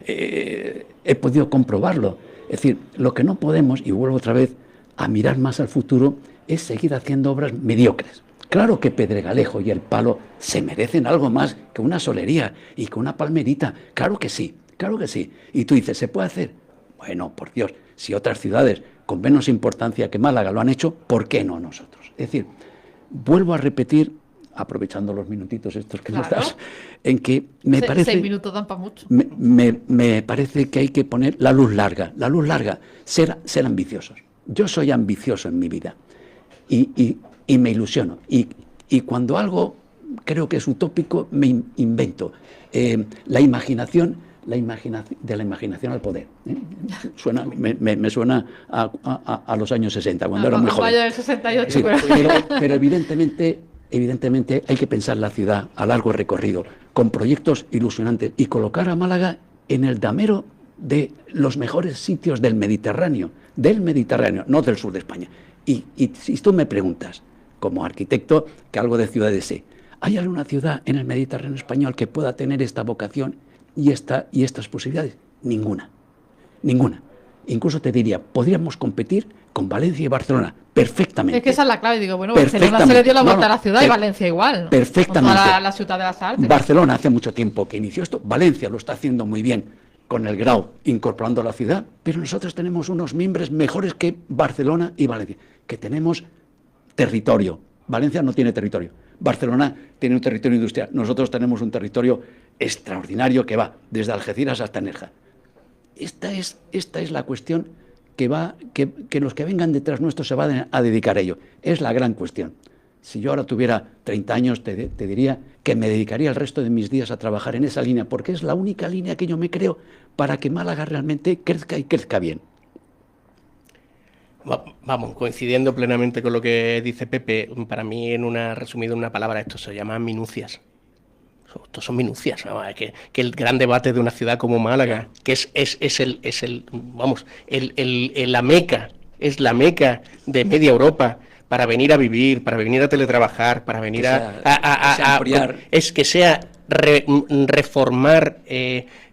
he podido comprobarlo. Es decir, lo que no podemos, y vuelvo otra vez a mirar más al futuro, es seguir haciendo obras mediocres. Claro que Pedregalejo y El Palo se merecen algo más que una solería y que una palmerita. Claro que sí, claro que sí. Y tú dices, ¿se puede hacer? Bueno, por Dios, si otras ciudades con menos importancia que Málaga lo han hecho, ¿por qué no nosotros? Es decir, vuelvo a repetir, aprovechando los minutitos estos que nos das, en que me parece... 6 minutos dan para mucho. Me parece que hay que poner la luz larga, ser ambiciosos. Yo soy ambicioso en mi vida y me ilusiono. Y cuando algo creo que es utópico, me invento. La imaginación al poder. Me suena a los años 60, cuando era muy joven. Del 68, sí, pero evidentemente hay que pensar la ciudad a largo recorrido, con proyectos ilusionantes y colocar a Málaga en el damero de los mejores sitios del Mediterráneo, no del sur de España. Y si tú me preguntas, como arquitecto, que algo de ciudades sé, ¿hay alguna ciudad en el Mediterráneo español que pueda tener esta vocación y estas posibilidades? Ninguna. Incluso te diría, podríamos competir con Valencia y Barcelona perfectamente. Es que esa es la clave, digo, bueno, Barcelona se le dio la vuelta a la ciudad y Valencia igual, ¿no? Perfectamente. La ciudad de las artes. Barcelona hace mucho tiempo que inició esto, Valencia lo está haciendo muy bien con el Grau, incorporando a la ciudad, pero nosotros tenemos unos mimbres mejores que Barcelona y Valencia, que tenemos territorio. Valencia no tiene territorio. Barcelona tiene un territorio industrial. Nosotros tenemos un territorio extraordinario que va desde Algeciras hasta Nerja. Esta es la cuestión que los que vengan detrás nuestro se van a dedicar a ello. Es la gran cuestión. Si yo ahora tuviera 30 años, te diría que me dedicaría el resto de mis días a trabajar en esa línea, porque es la única línea que yo me creo para que Málaga realmente crezca y crezca bien. Vamos, coincidiendo plenamente con lo que dice Pepe, para mí, resumido en una palabra, esto se llama minucias. Esto son minucias, ¿no? que el gran debate de una ciudad como Málaga, que es la meca de media Europa, para venir a vivir, para venir a teletrabajar, para venir reformar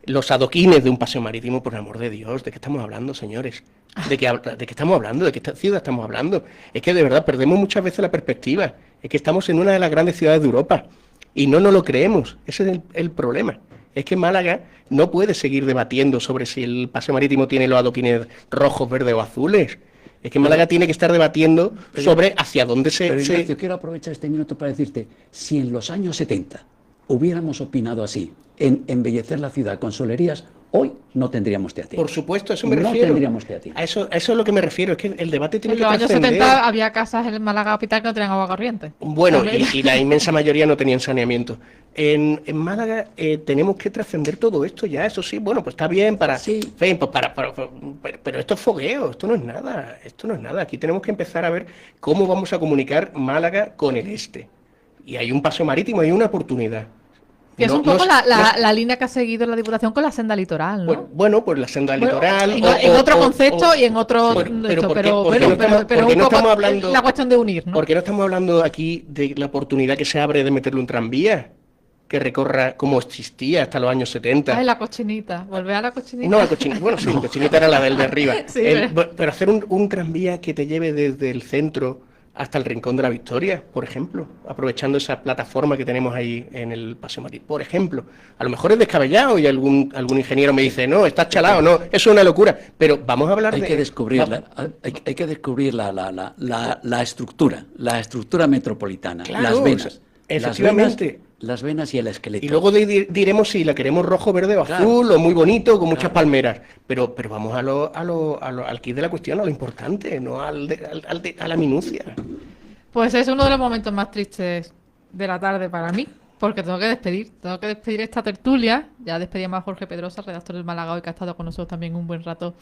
los adoquines de un paseo marítimo, por el amor de Dios. ¿De qué estamos hablando, señores? ¿De qué estamos hablando? ¿De qué ciudad estamos hablando? Es que de verdad perdemos muchas veces la perspectiva. Es que estamos en una de las grandes ciudades de Europa y no nos lo creemos. Ese es el problema. Es que Málaga no puede seguir debatiendo sobre si el paseo marítimo tiene los adoquines rojos, verdes o azules. Es que Málaga tiene que estar debatiendo sobre hacia dónde Pero Ignacio, quiero aprovechar este minuto para decirte, si en los años 70 hubiéramos opinado así, en embellecer la ciudad con solerías, hoy no tendríamos teatro. Por supuesto, a eso me refiero. No tendríamos teatro. A eso es lo que me refiero, es que el debate tiene que trascender. En los años 70 había casas en Málaga capital que no tenían agua corriente. Bueno, y la inmensa mayoría no tenían saneamiento. En Málaga tenemos que trascender todo esto ya, eso sí, bueno, pues está bien pero esto es fogueo, esto no es nada. Aquí tenemos que empezar a ver cómo vamos a comunicar Málaga con el este. Y hay un paseo marítimo, hay una oportunidad. Y es un poco la línea que ha seguido la Diputación con la senda litoral, ¿no? Bueno, pues la senda litoral... En otro concepto y en otro... Pero no estamos hablando... La cuestión de unir, ¿no? ¿Por qué no estamos hablando aquí de la oportunidad que se abre de meterle un tranvía que recorra como existía hasta los años 70? Ay, la cochinita. Volver a la cochinita. No, la cochinita. Bueno, sí, la cochinita era la del de arriba. Sí, pero hacer un tranvía que te lleve desde el centro hasta el Rincón de la Victoria, por ejemplo, aprovechando esa plataforma que tenemos ahí en el Paseo Marítimo, por ejemplo. A lo mejor es descabellado y algún ingeniero me dice, no, estás chalado, no, eso es una locura, pero vamos a hablar hay de... que descubrir hay que descubrir la estructura metropolitana, Claro, las venas. efectivamente. Las venas y el esqueleto. Y luego diremos si la queremos rojo, verde o azul, o muy bonito, con muchas palmeras. Pero vamos al kit de la cuestión, a lo importante, no a la minucia. Pues es uno de los momentos más tristes de la tarde para mí, porque tengo que despedir esta tertulia. Ya despedíamos a Jorge Pedrosa, redactor del Málaga Hoy, que ha estado con nosotros también un buen rato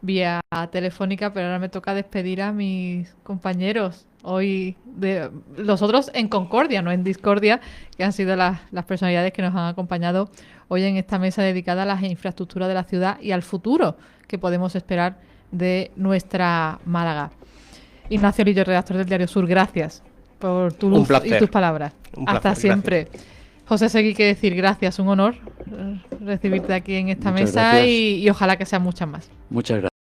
vía telefónica, pero ahora me toca despedir a mis compañeros hoy, de los otros en concordia, no en discordia, que han sido las personalidades que nos han acompañado hoy en esta mesa dedicada a las infraestructuras de la ciudad y al futuro que podemos esperar de nuestra Málaga. Ignacio Lillo, redactor del Diario Sur, gracias por tu luz y tus palabras. Hasta siempre. Gracias. José Seguí, que decir gracias, un honor recibirte aquí en esta mesa y ojalá que sean muchas más. Muchas gracias.